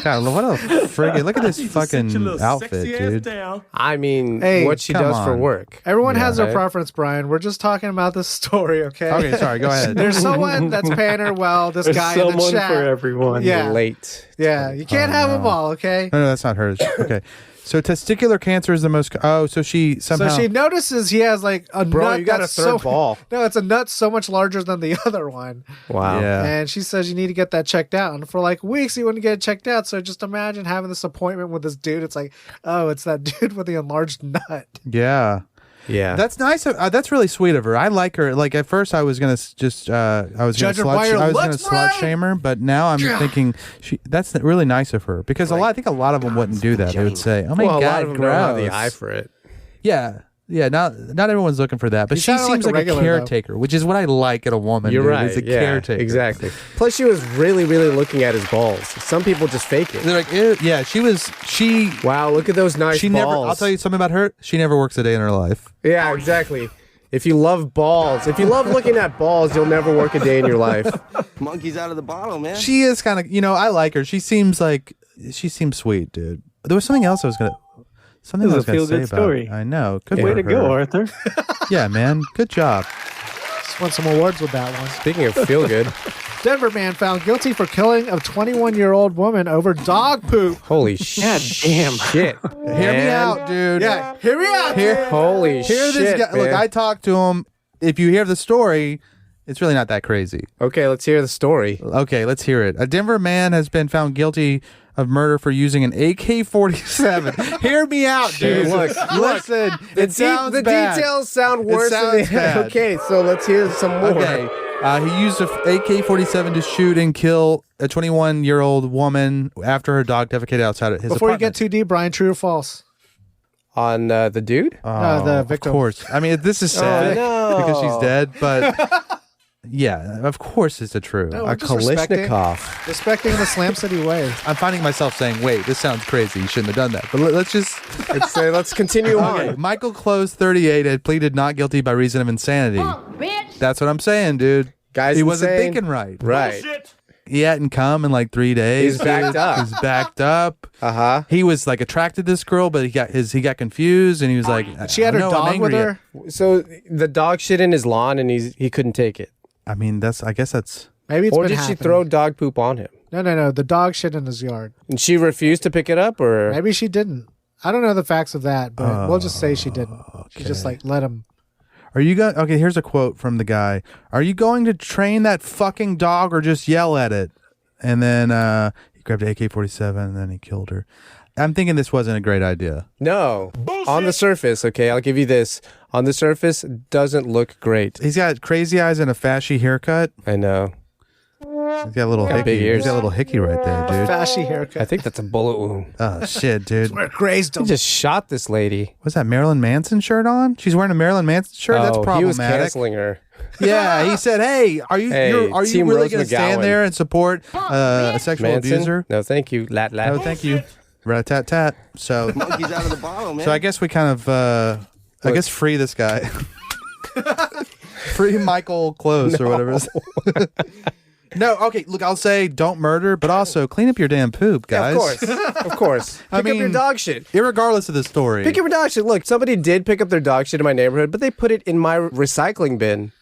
Speaker 1: God, what a friggin' look at this fucking outfit, dude.
Speaker 4: I mean,
Speaker 5: Hey,
Speaker 4: what she
Speaker 1: come
Speaker 4: does for
Speaker 1: on.
Speaker 4: work.
Speaker 5: everyone has their
Speaker 4: Right.
Speaker 5: preference. Brian, we're just talking about this story, okay?
Speaker 1: Okay, sorry. Go ahead.
Speaker 5: There's someone that's paying her well. This
Speaker 6: There's
Speaker 5: guy in the
Speaker 6: someone
Speaker 5: chat.
Speaker 6: for everyone.
Speaker 5: Yeah.
Speaker 4: Late.
Speaker 5: Yeah, you can't have them all, okay?
Speaker 1: No, that's not hers. Okay. So testicular cancer is the most. Oh, so she somehow.
Speaker 5: So she notices he has like a
Speaker 4: Bro,
Speaker 5: nut
Speaker 4: you got
Speaker 5: that's
Speaker 4: a third
Speaker 5: so,
Speaker 4: ball.
Speaker 5: No, it's a nut so much larger than the other one.
Speaker 4: Wow.
Speaker 1: Yeah.
Speaker 5: And she says you need to get that checked out. And for like weeks, he wouldn't get it checked out. So just imagine having this appointment with this dude. It's like, oh, it's that dude with the enlarged nut.
Speaker 1: Yeah.
Speaker 4: Yeah.
Speaker 1: That's nice. That's really sweet of her. I like her. Like at first, I was gonna just I was
Speaker 5: Judge her
Speaker 1: gonna
Speaker 5: by
Speaker 1: slut.
Speaker 5: her
Speaker 1: I was gonna
Speaker 5: looks,
Speaker 1: slut
Speaker 5: Brian.
Speaker 1: shame her, but now I'm thinking that's really nice of her because I think a lot of them wouldn't do that. They would say, "Oh my
Speaker 4: well, a
Speaker 1: god,
Speaker 4: lot of them don't have the
Speaker 1: gross."
Speaker 4: eye for it.
Speaker 1: Yeah. Yeah, not everyone's looking for that, but
Speaker 5: You
Speaker 1: she
Speaker 5: sound
Speaker 1: seems
Speaker 5: like a
Speaker 1: like a
Speaker 5: regular, though.
Speaker 1: caretaker, which is what I like in a woman.
Speaker 4: You're
Speaker 1: dude,
Speaker 4: right.
Speaker 1: is a
Speaker 4: yeah,
Speaker 1: caretaker.
Speaker 4: exactly. Plus, she was really, really looking at his balls. Some people just fake it.
Speaker 1: They're like, ew. Yeah, she.
Speaker 4: Wow, look at those nice
Speaker 1: She
Speaker 4: balls.
Speaker 1: never. I'll tell you something about her. She never works a day in her life.
Speaker 4: Yeah, exactly. If you love balls, if you love looking at balls, you'll never work a day in your life.
Speaker 7: Monkey's out of the bottle, man.
Speaker 1: She is kind of. I like her. She seems sweet, dude. There was something else I was gonna. Something
Speaker 6: This
Speaker 1: I
Speaker 6: is
Speaker 1: was
Speaker 6: a
Speaker 1: gonna say
Speaker 6: feel-good
Speaker 1: about.
Speaker 6: story.
Speaker 1: I know. Good
Speaker 6: Way
Speaker 1: work,
Speaker 6: to go,
Speaker 1: her.
Speaker 6: Arthur.
Speaker 1: Yeah, man. Good job.
Speaker 5: Just won some awards with that one.
Speaker 4: Speaking of feel good,
Speaker 5: Denver man found guilty for killing a 21-year-old woman over dog poop.
Speaker 4: holy
Speaker 6: God damn.
Speaker 4: shit.
Speaker 1: Hear me out, dude.
Speaker 5: Yeah, hear me out.
Speaker 1: Here,
Speaker 4: Holy
Speaker 1: hear
Speaker 4: shit.
Speaker 1: this guy. Look,
Speaker 4: man.
Speaker 1: I talked to him. If you hear the story, it's really not that crazy.
Speaker 4: Okay, let's hear the story.
Speaker 1: Okay, let's hear it. A Denver man has been found guilty of murder for using an AK-47. Hear me out, dude.
Speaker 4: Look,
Speaker 1: Listen. It sounds
Speaker 4: the
Speaker 1: bad.
Speaker 4: details sound worse
Speaker 1: sounds
Speaker 4: than
Speaker 1: bad.
Speaker 4: Okay, so let's hear some more.
Speaker 1: Okay. He used an AK-47 to shoot and kill a 21-year-old woman after her dog defecated outside of his
Speaker 5: Before you
Speaker 1: apartment.
Speaker 5: get too deep, Brian, true or false?
Speaker 4: On the dude?
Speaker 1: Oh,
Speaker 5: the victim.
Speaker 1: Of course. I mean, this is sad
Speaker 4: no.
Speaker 1: because she's dead, but yeah, of course it's a true.
Speaker 5: No,
Speaker 4: A
Speaker 5: we're just respecting
Speaker 4: Kalishnikov.
Speaker 5: the Slam City way.
Speaker 1: I'm finding myself saying, wait, this sounds crazy. You shouldn't have done that. But let's just...
Speaker 4: Let's continue
Speaker 1: Okay,
Speaker 4: on.
Speaker 1: Michael Close, 38, had pleaded not guilty by reason of insanity. That's what I'm saying, dude.
Speaker 4: Guy's
Speaker 1: He wasn't
Speaker 4: insane.
Speaker 1: thinking right.
Speaker 4: Right.
Speaker 1: He hadn't come in like 3 days.
Speaker 4: He's backed up.
Speaker 1: He's backed up.
Speaker 4: Uh-huh.
Speaker 1: He was like attracted to this girl, but he got confused and he was like,
Speaker 5: She had her
Speaker 1: "No, I'm
Speaker 5: dog with
Speaker 1: angry
Speaker 5: her.
Speaker 1: at-"
Speaker 4: So the dog shit in his lawn and he couldn't take it.
Speaker 1: I mean, I guess that's...
Speaker 5: Maybe it's
Speaker 4: Or
Speaker 5: been
Speaker 4: did she
Speaker 5: happening.
Speaker 4: throw dog poop on him?
Speaker 5: No. The dog shit in his yard.
Speaker 4: And she refused to pick it up, or
Speaker 5: Maybe she didn't. I don't know the facts of that, but we'll just say she didn't. She just like let him.
Speaker 1: Are you going? Okay, here's a quote from the guy. Are you going to train that fucking dog or just yell at it? And then he grabbed an AK-47 and then he killed her. I'm thinking this wasn't a great idea.
Speaker 4: no? On the surface, okay, I'll give you this. On the surface, doesn't look great.
Speaker 1: He's got crazy eyes and a fashy haircut.
Speaker 4: I know.
Speaker 1: He's got a little hickey.
Speaker 4: big ears.
Speaker 1: He's got a little hickey right there, dude.
Speaker 5: Fashy
Speaker 4: I
Speaker 5: haircut.
Speaker 4: think that's a bullet wound.
Speaker 1: Oh shit, dude.
Speaker 5: Where it grazed
Speaker 4: He
Speaker 5: him.
Speaker 4: just shot this lady.
Speaker 1: What's that Marilyn Manson shirt on? She's wearing a Marilyn Manson shirt. That's
Speaker 4: He was
Speaker 1: problematic.
Speaker 4: canceling her.
Speaker 1: Yeah, he said, "Hey, are you
Speaker 4: Team
Speaker 1: really
Speaker 4: Rose
Speaker 1: going to stand
Speaker 4: McGowan.
Speaker 1: there and support a sexual
Speaker 4: Manson?
Speaker 1: abuser?"
Speaker 4: No, thank you. Lat.
Speaker 1: No, thank you. Rat-tat-tat. So,
Speaker 7: Monkey's out of the bottle, man.
Speaker 1: so I guess we kind of, I guess free this guy. Free Michael Close or whatever. No, okay. Look, I'll say don't murder, but also clean up your damn poop, guys.
Speaker 4: Of course. Pick up your dog shit.
Speaker 1: Irregardless of the story.
Speaker 4: Pick up your dog shit. Look, somebody did pick up their dog shit in my neighborhood, but they put it in my recycling bin.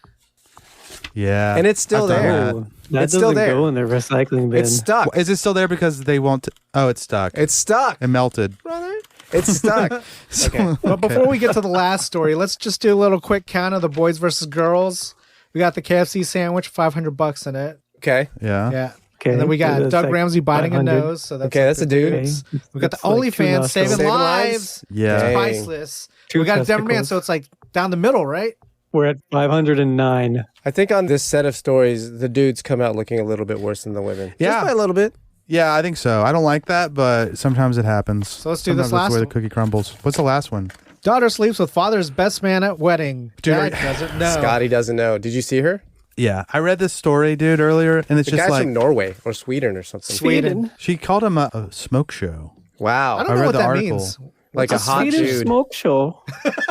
Speaker 1: Yeah.
Speaker 4: And it's still there.
Speaker 6: Oh, that
Speaker 4: It's
Speaker 6: doesn't
Speaker 4: still there.
Speaker 6: go in the recycling bin.
Speaker 4: It's stuck.
Speaker 1: Is it still there because they won't? Oh, it's stuck.
Speaker 4: It's stuck.
Speaker 1: It melted.
Speaker 4: Brother. It's stuck. Okay.
Speaker 5: But before we get to the last story, let's just do a little quick count of the boys versus girls. We got the KFC sandwich, $500 in it.
Speaker 4: Okay.
Speaker 1: Yeah.
Speaker 5: Yeah.
Speaker 6: Okay,
Speaker 5: And then we got
Speaker 6: that's
Speaker 5: Doug
Speaker 6: like
Speaker 5: Ramsey biting a
Speaker 6: 500.
Speaker 5: nose. So that's
Speaker 4: Okay, that's a dude.
Speaker 5: dudes. We got the
Speaker 6: That's like two
Speaker 5: OnlyFans
Speaker 6: nostrils.
Speaker 5: saving
Speaker 4: Saving
Speaker 5: lives.
Speaker 4: lives?
Speaker 1: Yeah.
Speaker 4: Dang.
Speaker 5: Priceless.
Speaker 6: Two
Speaker 5: We got Denver Man,
Speaker 6: testicles.
Speaker 5: so it's like down the middle, right?
Speaker 6: We're at 509.
Speaker 4: I think on this set of stories, the dudes come out looking a little bit worse than the women.
Speaker 1: Yeah.
Speaker 4: Just by a little bit.
Speaker 1: Yeah, I think so. I don't like that, but sometimes it happens.
Speaker 5: So let's do this
Speaker 1: Sometimes
Speaker 5: last
Speaker 1: that's where the
Speaker 5: one.
Speaker 1: cookie crumbles. What's the last one?
Speaker 5: Daughter sleeps with father's best man at wedding.
Speaker 1: Dude,
Speaker 5: Dad doesn't know.
Speaker 4: Scotty doesn't know. Did you see her?
Speaker 1: Yeah, I read this story, dude, earlier, and it's
Speaker 4: The
Speaker 1: just
Speaker 4: guy's
Speaker 1: like
Speaker 4: from Norway or Sweden or something.
Speaker 5: Sweden.
Speaker 1: she called him a smoke show.
Speaker 4: Wow.
Speaker 5: I don't
Speaker 1: I
Speaker 5: know
Speaker 1: read
Speaker 5: what
Speaker 1: the
Speaker 5: that
Speaker 1: article.
Speaker 5: means.
Speaker 4: Like a hot
Speaker 6: Swedish
Speaker 4: dude.
Speaker 6: smoke show.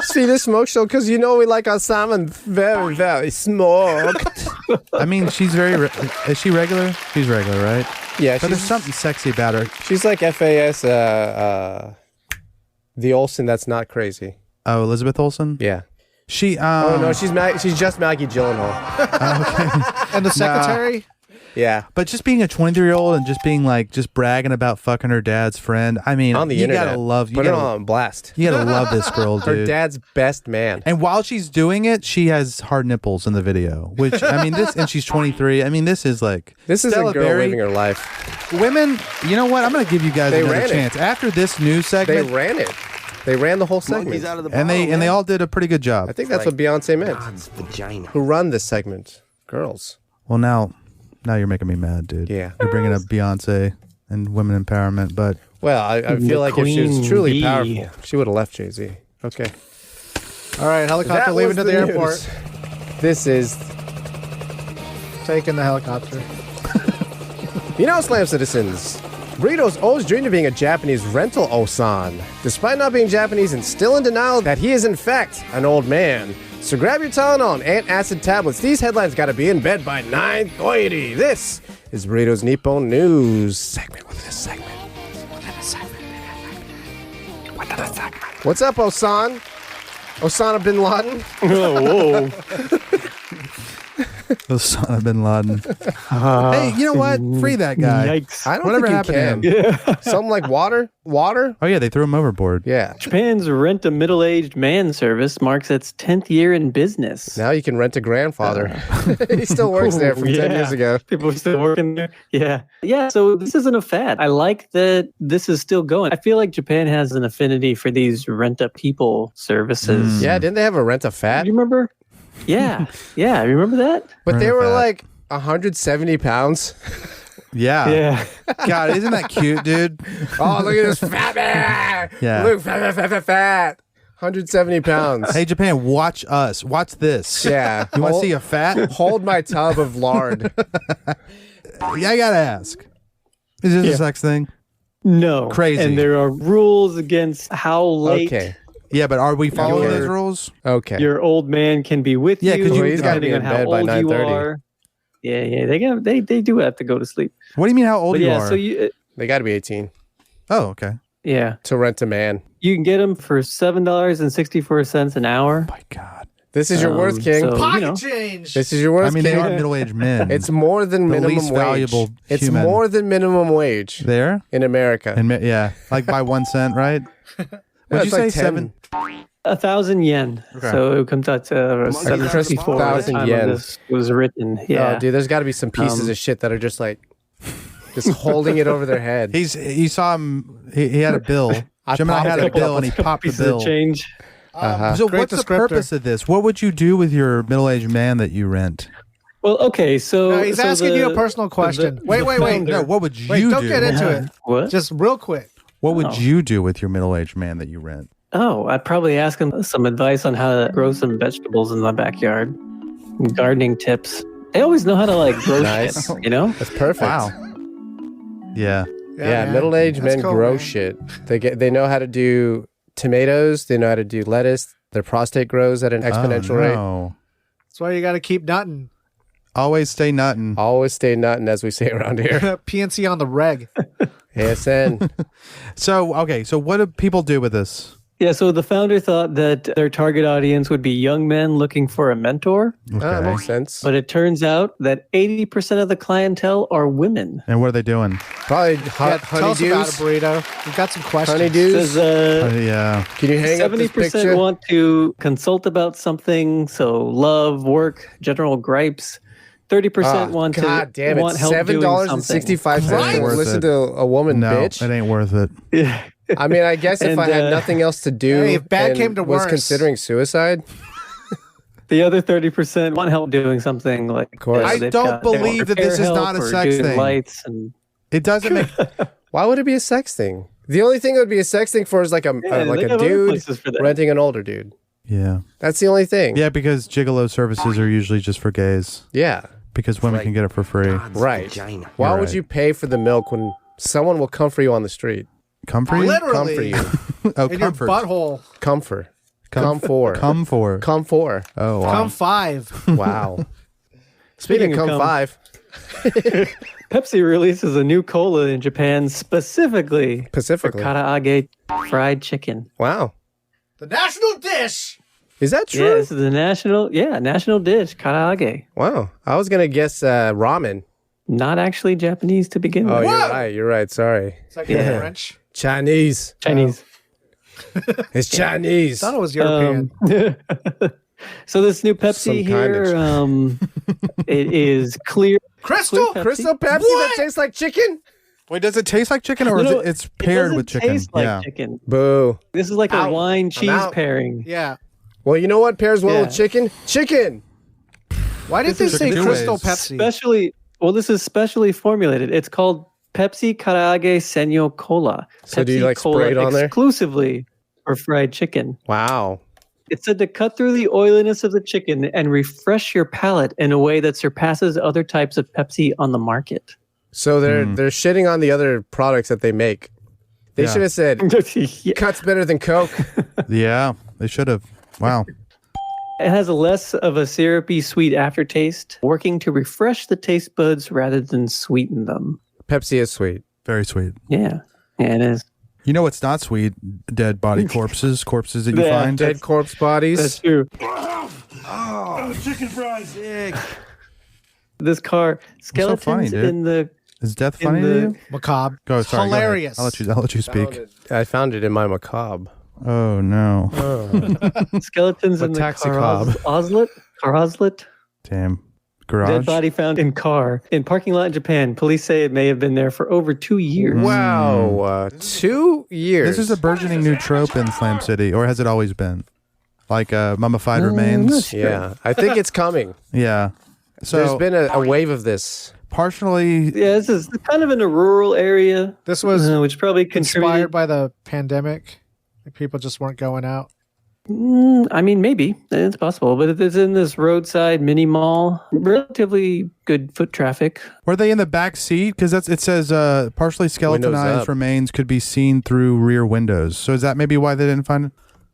Speaker 4: See this smoke show? Because you know we like our salmon very, very smoked.
Speaker 1: I mean, she's very. Is she regular? She's regular, right?
Speaker 4: Yeah,
Speaker 1: But there's something sexy about her.
Speaker 4: she's like FAS, the Olsen that's not crazy.
Speaker 1: Oh, Elizabeth Olsen.
Speaker 4: Yeah.
Speaker 1: She.
Speaker 4: Oh, no, she's just Maggie Gyllenhaal.
Speaker 5: And the secretary?
Speaker 4: Yeah.
Speaker 1: But just being a 23-year-old and just being like, just bragging about fucking her dad's friend. I mean,
Speaker 4: On the
Speaker 1: you
Speaker 4: internet.
Speaker 1: gotta love.
Speaker 4: Put it on blast.
Speaker 1: You gotta love this girl,
Speaker 4: Her
Speaker 1: dude.
Speaker 4: dad's best man.
Speaker 1: And while she's doing it, she has hard nipples in the video. Which I mean, this and she's 23. I mean, this is like
Speaker 4: This is
Speaker 1: Stella
Speaker 4: a girl
Speaker 1: Berry.
Speaker 4: living her life.
Speaker 1: Women, you know what? I'm gonna give you guys
Speaker 4: They
Speaker 1: another
Speaker 4: ran it.
Speaker 1: chance after this news
Speaker 4: They
Speaker 1: segment,
Speaker 4: ran it. They ran the whole
Speaker 7: Monkey's
Speaker 4: segment.
Speaker 7: out of the bottle,
Speaker 1: and they all did a pretty good job.
Speaker 4: I think that's what Beyonce meant.
Speaker 7: God's vagina.
Speaker 4: Who run this segment? Girls.
Speaker 1: Well, now you're making me mad, dude.
Speaker 4: Yeah.
Speaker 1: You're bringing up Beyonce and women empowerment, but
Speaker 4: Well, I
Speaker 6: The
Speaker 4: feel like if she was
Speaker 6: queen
Speaker 4: truly
Speaker 6: bee.
Speaker 4: powerful, she would have left Jay-Z. Okay.
Speaker 5: All right, helicopter
Speaker 4: That
Speaker 5: leaving
Speaker 4: was
Speaker 5: to the
Speaker 4: news.
Speaker 5: airport.
Speaker 4: This is,
Speaker 5: Taking the helicopter.
Speaker 4: you know, Slam Citizens, Burrito's always dreamed of being a Japanese rental Osan, despite not being Japanese and still in denial that he is in fact an old man. So grab your Tylenol and antacid tablets. These headlines gotta be in bed by 9:30. This is Burrito's Nippon News segment within a segment. What's up, Osan? Osama bin Laden?
Speaker 6: Oh, whoa.
Speaker 1: Osama bin Laden. Hey, you know what? Free that guy.
Speaker 6: Yikes.
Speaker 4: I don't
Speaker 1: Whatever
Speaker 4: think
Speaker 1: happened
Speaker 4: you
Speaker 1: to
Speaker 4: can. Something like water? Water?
Speaker 1: Oh yeah, they threw him overboard.
Speaker 4: Yeah.
Speaker 6: Japan's Rent a Middle-Aged Man service marks its 10th year in business.
Speaker 4: Now you can rent a grandfather. He still works there from 10 years ago.
Speaker 6: People are still working there. Yeah. Yeah. So this isn't a fad. I like that this is still going. I feel like Japan has an affinity for these rent-a-people services.
Speaker 4: Yeah, didn't they have a rent a fat?
Speaker 6: Do you remember? Yeah. Yeah. Remember that?
Speaker 4: But they
Speaker 1: Rent a
Speaker 4: were
Speaker 1: fat.
Speaker 4: like 170 pounds.
Speaker 1: Yeah.
Speaker 6: Yeah.
Speaker 1: God, isn't that cute, dude?
Speaker 4: Oh, look at this fat man.
Speaker 1: Yeah.
Speaker 4: Look, fat. 170 pounds.
Speaker 1: Hey, Japan, watch us. Watch this.
Speaker 4: Yeah.
Speaker 1: You want to see a fat?
Speaker 4: Hold my tub of lard.
Speaker 1: Yeah, I gotta ask. Is this a sex thing?
Speaker 6: No.
Speaker 1: Crazy.
Speaker 6: And there are rules against how late
Speaker 4: Okay.
Speaker 1: Yeah, but are we following
Speaker 4: Okay.
Speaker 1: those rules?
Speaker 4: Okay.
Speaker 6: your old man can be with
Speaker 1: Yeah,
Speaker 6: you.
Speaker 1: 'cause
Speaker 4: he's gotta be
Speaker 6: depending
Speaker 4: in
Speaker 6: on how
Speaker 4: bed by
Speaker 6: old you
Speaker 4: 9:30.
Speaker 6: are. Yeah, yeah. They do have to go to sleep.
Speaker 1: What do you mean how old
Speaker 6: But
Speaker 1: you
Speaker 6: yeah,
Speaker 1: are?
Speaker 6: so you
Speaker 4: They got to be 18
Speaker 1: oh, okay.
Speaker 6: yeah.
Speaker 4: to rent a man.
Speaker 6: You can get them for $7.64 an hour.
Speaker 1: My God.
Speaker 4: This is your worth, King.
Speaker 6: so-
Speaker 5: Pocket
Speaker 6: you know.
Speaker 5: change.
Speaker 4: This is your worth,
Speaker 1: I mean,
Speaker 4: King.
Speaker 1: they are middle-aged men.
Speaker 4: It's more than
Speaker 1: The
Speaker 4: minimum
Speaker 1: least
Speaker 4: wage.
Speaker 1: valuable
Speaker 4: It's
Speaker 1: human.
Speaker 4: more than minimum wage
Speaker 1: there.
Speaker 4: in America.
Speaker 1: And yeah, like by 1 cent, right? Would you
Speaker 4: it's
Speaker 1: say
Speaker 4: like 10.
Speaker 1: 7?
Speaker 6: 1,000 yen.
Speaker 1: Okay.
Speaker 6: So it comes out to
Speaker 7: Monkey
Speaker 6: 7.64 at the
Speaker 4: 1,000
Speaker 6: time
Speaker 4: yen.
Speaker 6: of this was written. Yeah.
Speaker 4: Oh, dude, there's got to be some pieces of shit that are just like, just holding it over their head.
Speaker 1: You saw him. He had a bill. Gemini had a
Speaker 4: popped
Speaker 1: bill, and he popped the
Speaker 6: Pieces
Speaker 1: bill.
Speaker 6: of change.
Speaker 1: So
Speaker 5: Great
Speaker 1: what's the
Speaker 5: descriptor.
Speaker 1: purpose of this? What would you do with your middle-aged man that you rent?
Speaker 6: Well, okay, so
Speaker 5: No, he's
Speaker 6: so
Speaker 5: asking you a
Speaker 6: the-
Speaker 5: personal question.
Speaker 6: the
Speaker 5: Wait.
Speaker 6: founder-
Speaker 1: No, what would you
Speaker 5: Wait, don't
Speaker 1: do?
Speaker 5: get into it.
Speaker 6: What?
Speaker 5: Just real quick.
Speaker 1: What would
Speaker 6: Oh.
Speaker 1: you do with your middle-aged man that you rent?
Speaker 6: Oh, I'd probably ask him some advice on how to grow some vegetables in my backyard. gardening tips. They always know how to like grow
Speaker 4: Nice.
Speaker 6: shit, you know?
Speaker 4: That's perfect.
Speaker 1: Wow. Yeah.
Speaker 4: Yeah,
Speaker 5: man.
Speaker 4: middle-aged
Speaker 5: That's
Speaker 4: men
Speaker 5: cool,
Speaker 4: grow
Speaker 5: man.
Speaker 4: shit. They know how to do tomatoes. They know how to do lettuce. Their prostate grows at an exponential rate.
Speaker 1: No.
Speaker 5: That's why you got to keep nutting.
Speaker 1: Always stay nutting.
Speaker 4: Always stay nutting, as we say around here.
Speaker 5: PNC on the reg.
Speaker 4: ASN.
Speaker 1: So, okay. So what do people do with this?
Speaker 6: Yeah, so the founder thought that their target audience would be young men looking for a mentor,
Speaker 4: That makes sense.
Speaker 6: but it turns out that 80% of the clientele are women.
Speaker 1: And what are they doing?
Speaker 4: Probably
Speaker 5: Yeah, tell us about it,
Speaker 4: honeydews.
Speaker 5: Burrito. We've got some questions.
Speaker 4: Honeydews.
Speaker 6: Says
Speaker 1: Yeah.
Speaker 4: Can you hang up this
Speaker 6: 70%
Speaker 4: picture?
Speaker 6: want to consult about something, so love, work, general gripes. 30% want to
Speaker 4: God damn it!
Speaker 6: want help doing something.
Speaker 4: $7.65 to
Speaker 1: Worth
Speaker 4: listen
Speaker 1: it.
Speaker 4: to a woman
Speaker 1: No,
Speaker 4: bitch.
Speaker 1: it ain't worth it.
Speaker 4: I mean, I guess if
Speaker 6: And,
Speaker 4: I had nothing else to do,
Speaker 5: Hey, if bad
Speaker 4: and
Speaker 5: came to
Speaker 4: was
Speaker 5: worse.
Speaker 4: considering suicide,
Speaker 6: The other 30% want help doing something like. Of
Speaker 4: course.
Speaker 1: I don't believe that this is not a sex thing.
Speaker 6: Lights and
Speaker 1: It doesn't make.
Speaker 4: why would it be a sex thing? The only thing it would be a sex thing for is like a
Speaker 6: they
Speaker 4: a
Speaker 6: have other
Speaker 4: dude
Speaker 6: places for that.
Speaker 4: renting an older dude.
Speaker 1: Yeah.
Speaker 4: That's the only thing.
Speaker 1: Yeah, because gigolo services are usually just for gays.
Speaker 4: Yeah.
Speaker 1: Because women can get it for free.
Speaker 4: Right.
Speaker 7: Vagina.
Speaker 4: Why
Speaker 1: You're
Speaker 4: would
Speaker 1: right.
Speaker 4: you pay for the milk when someone will come for you on the street?
Speaker 1: Come for you?
Speaker 5: Literally.
Speaker 4: Come for you.
Speaker 1: Oh,
Speaker 5: In
Speaker 1: comfort.
Speaker 5: your butthole.
Speaker 4: Come for. Come for.
Speaker 1: Come for.
Speaker 4: Come for.
Speaker 1: Oh, wow.
Speaker 5: Come 5.
Speaker 4: Wow. Speaking of
Speaker 6: of
Speaker 4: come
Speaker 6: cum.
Speaker 4: 5,
Speaker 6: Pepsi releases a new cola in Japan specifically for
Speaker 4: Pacifically.
Speaker 6: karaage fried chicken.
Speaker 4: Wow.
Speaker 5: The national dish.
Speaker 4: Is that
Speaker 6: Yeah,
Speaker 4: true?
Speaker 6: this is the national dish, karaage.
Speaker 4: Wow. I was going to guess ramen.
Speaker 6: Not actually Japanese to begin
Speaker 4: Oh,
Speaker 6: with.
Speaker 4: you're right. You're right. Sorry.
Speaker 5: It's like
Speaker 6: Yeah.
Speaker 5: French.
Speaker 4: Chinese.
Speaker 6: Chinese.
Speaker 4: It's Chinese.
Speaker 5: I thought it was European.
Speaker 6: So this new Pepsi
Speaker 4: Some kind
Speaker 6: here,
Speaker 4: of-
Speaker 6: it is clear.
Speaker 5: Crystal.
Speaker 6: Pepsi.
Speaker 4: Crystal Pepsi that tastes like chicken?
Speaker 1: Wait, does it taste like chicken or
Speaker 6: No,
Speaker 1: is
Speaker 6: no,
Speaker 1: it's
Speaker 6: it
Speaker 1: paired
Speaker 6: doesn't
Speaker 1: with chicken?
Speaker 6: taste like
Speaker 1: Yeah.
Speaker 6: chicken.
Speaker 4: Boo.
Speaker 6: This is like
Speaker 4: Out.
Speaker 6: a wine
Speaker 4: I'm
Speaker 6: cheese
Speaker 4: out.
Speaker 6: pairing.
Speaker 5: Yeah.
Speaker 4: Well, you know what pairs well
Speaker 6: Yeah.
Speaker 4: with chicken? Chicken.
Speaker 5: Why did they
Speaker 1: is
Speaker 5: say
Speaker 1: chicken
Speaker 5: Crystal
Speaker 1: ways.
Speaker 5: Pepsi?
Speaker 6: This is specially formulated. It's called Pepsi Karaage Senyo Cola.
Speaker 4: So do you,
Speaker 6: Pepsi
Speaker 4: like,
Speaker 6: Cola
Speaker 4: spray it on there?
Speaker 6: exclusively for fried chicken.
Speaker 4: Wow.
Speaker 6: It's said to cut through the oiliness of the chicken and refresh your palate in a way that surpasses other types of Pepsi on the market.
Speaker 4: So they're shitting on the other products that they make. They
Speaker 1: Yeah.
Speaker 4: should have said
Speaker 6: Yeah.
Speaker 4: cuts better than Coke.
Speaker 1: Yeah, they should have. Wow.
Speaker 6: It has a less of a syrupy sweet aftertaste, working to refresh the taste buds rather than sweeten them.
Speaker 4: Pepsi is sweet.
Speaker 1: Very sweet.
Speaker 6: Yeah, it is.
Speaker 1: You know what's not sweet? Dead body corpses that you
Speaker 6: Yeah,
Speaker 1: find.
Speaker 4: Dead corpse bodies.
Speaker 6: That's true.
Speaker 7: Chicken fries.
Speaker 6: This car, skeletons
Speaker 1: funny, dude.
Speaker 6: in the
Speaker 1: Is death
Speaker 6: in
Speaker 1: funny to
Speaker 6: the-
Speaker 1: you?
Speaker 5: Macabre.
Speaker 1: Go, sorry. go ahead.
Speaker 5: Hilarious.
Speaker 1: I'll let you speak.
Speaker 4: I found it in my macabre.
Speaker 1: Oh no.
Speaker 6: skeletons
Speaker 4: A
Speaker 6: in the
Speaker 4: taxi
Speaker 6: car
Speaker 4: cab.
Speaker 6: Oslet.
Speaker 1: Damn. Garage.
Speaker 6: Dead body found in car in parking lot in Japan. Police say it may have been there for over 2 years.
Speaker 4: Wow. 2 years.
Speaker 1: This is a burgeoning new trope in Slam City, or has it always been? Like mummified remains.
Speaker 4: Yeah. I think it's coming.
Speaker 1: Yeah. So
Speaker 4: There's been a wave of this.
Speaker 1: partially.
Speaker 6: Yeah, this is kind of in a rural area,
Speaker 5: This was
Speaker 6: which probably
Speaker 5: inspired
Speaker 6: contributed.
Speaker 5: by the pandemic. People just weren't going out.
Speaker 6: I mean, maybe it's possible, but it's in this roadside mini mall. Relatively good foot traffic.
Speaker 1: Were they in the back seat? Because it says partially
Speaker 4: Windows
Speaker 1: skeletonized
Speaker 4: up.
Speaker 1: remains could be seen through rear windows. So is that maybe why they didn't find it?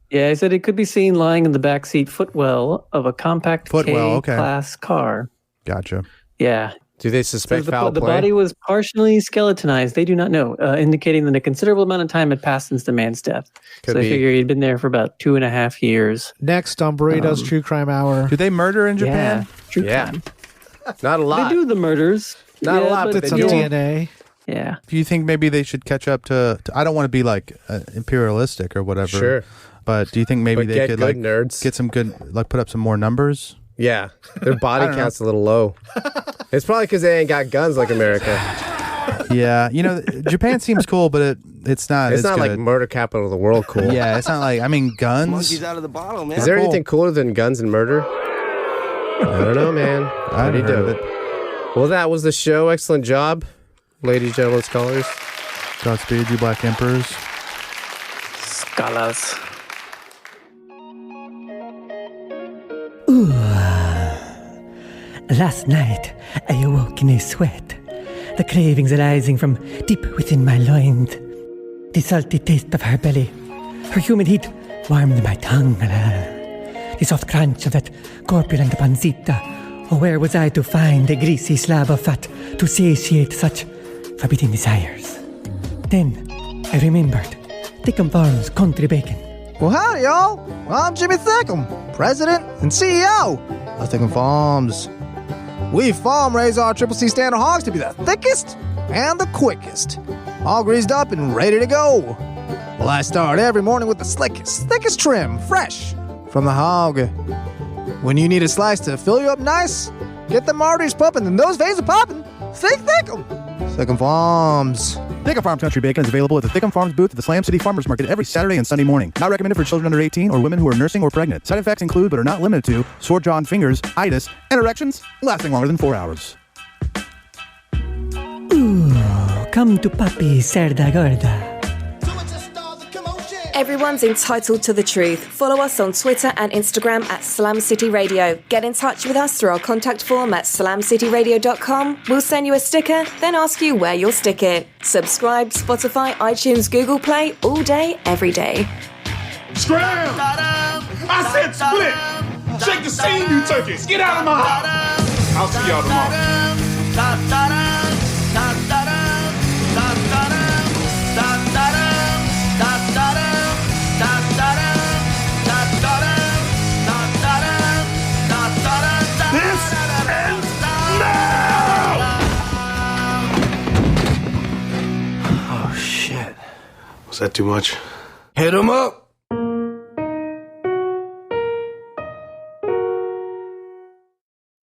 Speaker 6: Yeah, he said it could be seen lying in the backseat footwell of a compact
Speaker 1: Footwell, okay.
Speaker 6: K-class car.
Speaker 1: Gotcha.
Speaker 6: Yeah.
Speaker 4: Do they
Speaker 6: So
Speaker 4: suspect
Speaker 6: the
Speaker 4: foul
Speaker 6: the
Speaker 4: play?
Speaker 6: body was partially skeletonized. They do not know, indicating that a considerable amount of time had passed since the man's death.
Speaker 4: Could
Speaker 6: so they
Speaker 4: be.
Speaker 6: figure he'd been there for about 2.5 years.
Speaker 5: Next on Burrito's True Crime Hour.
Speaker 1: Do they murder in Japan?
Speaker 6: Yeah. True
Speaker 4: Yeah.
Speaker 6: crime.
Speaker 4: Not a lot.
Speaker 6: They do the murders.
Speaker 4: Not a lot,
Speaker 6: but
Speaker 4: but
Speaker 5: Did
Speaker 4: they
Speaker 5: some
Speaker 4: do.
Speaker 5: DNA.
Speaker 6: Yeah.
Speaker 1: Do you think maybe they should catch up to I don't want to be like imperialistic or whatever.
Speaker 4: Sure.
Speaker 1: But do you think maybe
Speaker 4: But
Speaker 1: they
Speaker 4: get
Speaker 1: could
Speaker 4: good
Speaker 1: like
Speaker 4: nerds.
Speaker 1: get some good like put up some more numbers?
Speaker 4: Yeah. Their body
Speaker 1: I don't
Speaker 4: count's a little low. It's probably because they ain't got guns like America.
Speaker 1: Yeah, you know, Japan seems cool, but it's not.
Speaker 4: It's not
Speaker 1: good.
Speaker 4: like murder capital of the world cool.
Speaker 1: Yeah, it's not like guns.
Speaker 7: Monkey's out of the bottle, man.
Speaker 4: Is there
Speaker 1: Cool.
Speaker 4: anything cooler than guns and murder? I don't know, man.
Speaker 1: I
Speaker 4: How do you
Speaker 1: haven't heard
Speaker 4: do
Speaker 1: of
Speaker 4: it?
Speaker 1: it.
Speaker 4: Well, that was the show. Excellent job, ladies, gentlemen, scholars.
Speaker 1: Godspeed, you black emperors.
Speaker 8: Last night, I awoke in a sweat, the cravings arising from deep within my loins. The salty taste of her belly, her humid heat warmed my tongue. The soft crunch of that corpulent pancita. Oh, where was I to find a greasy slab of fat to satiate such forbidding desires? Then I remembered Thickum Farms country bacon.
Speaker 9: Well, howdy, y'all. I'm Jimmy Thickum, President and CEO of Thickum Farms. We farm raise our Triple C standard hogs to be the thickest and the quickest. All greased up and ready to go. Well, I start every morning with the slickest, thickest trim, fresh from the hog. When you need a slice to fill you up nice, get them arteries pumping and those veins are popping, think Thickum. Thickum Farms.
Speaker 1: Thickum Farms Country Bacon is available at the Thickum Farms booth at the Slam City Farmers Market every Saturday and Sunday morning. Not recommended for children under 18 or women who are nursing or pregnant. Side effects include, but are not limited to, sore jaw and fingers, itis, and erections lasting longer than 4 hours.
Speaker 8: Ooh, come to Papi Cerda Gorda.
Speaker 3: Everyone's entitled to the truth. Follow us on Twitter and Instagram at Slam City Radio. Get in touch with us through our contact form at slamcityradio.com. We'll send you a sticker, then ask you where you'll stick it. Subscribe, Spotify, iTunes, Google Play, all day, every day.
Speaker 2: Scram! I said split! Shake the scene, you turkeys! Get out of my house! I'll see y'all tomorrow.
Speaker 7: Was that too much? Hit him up!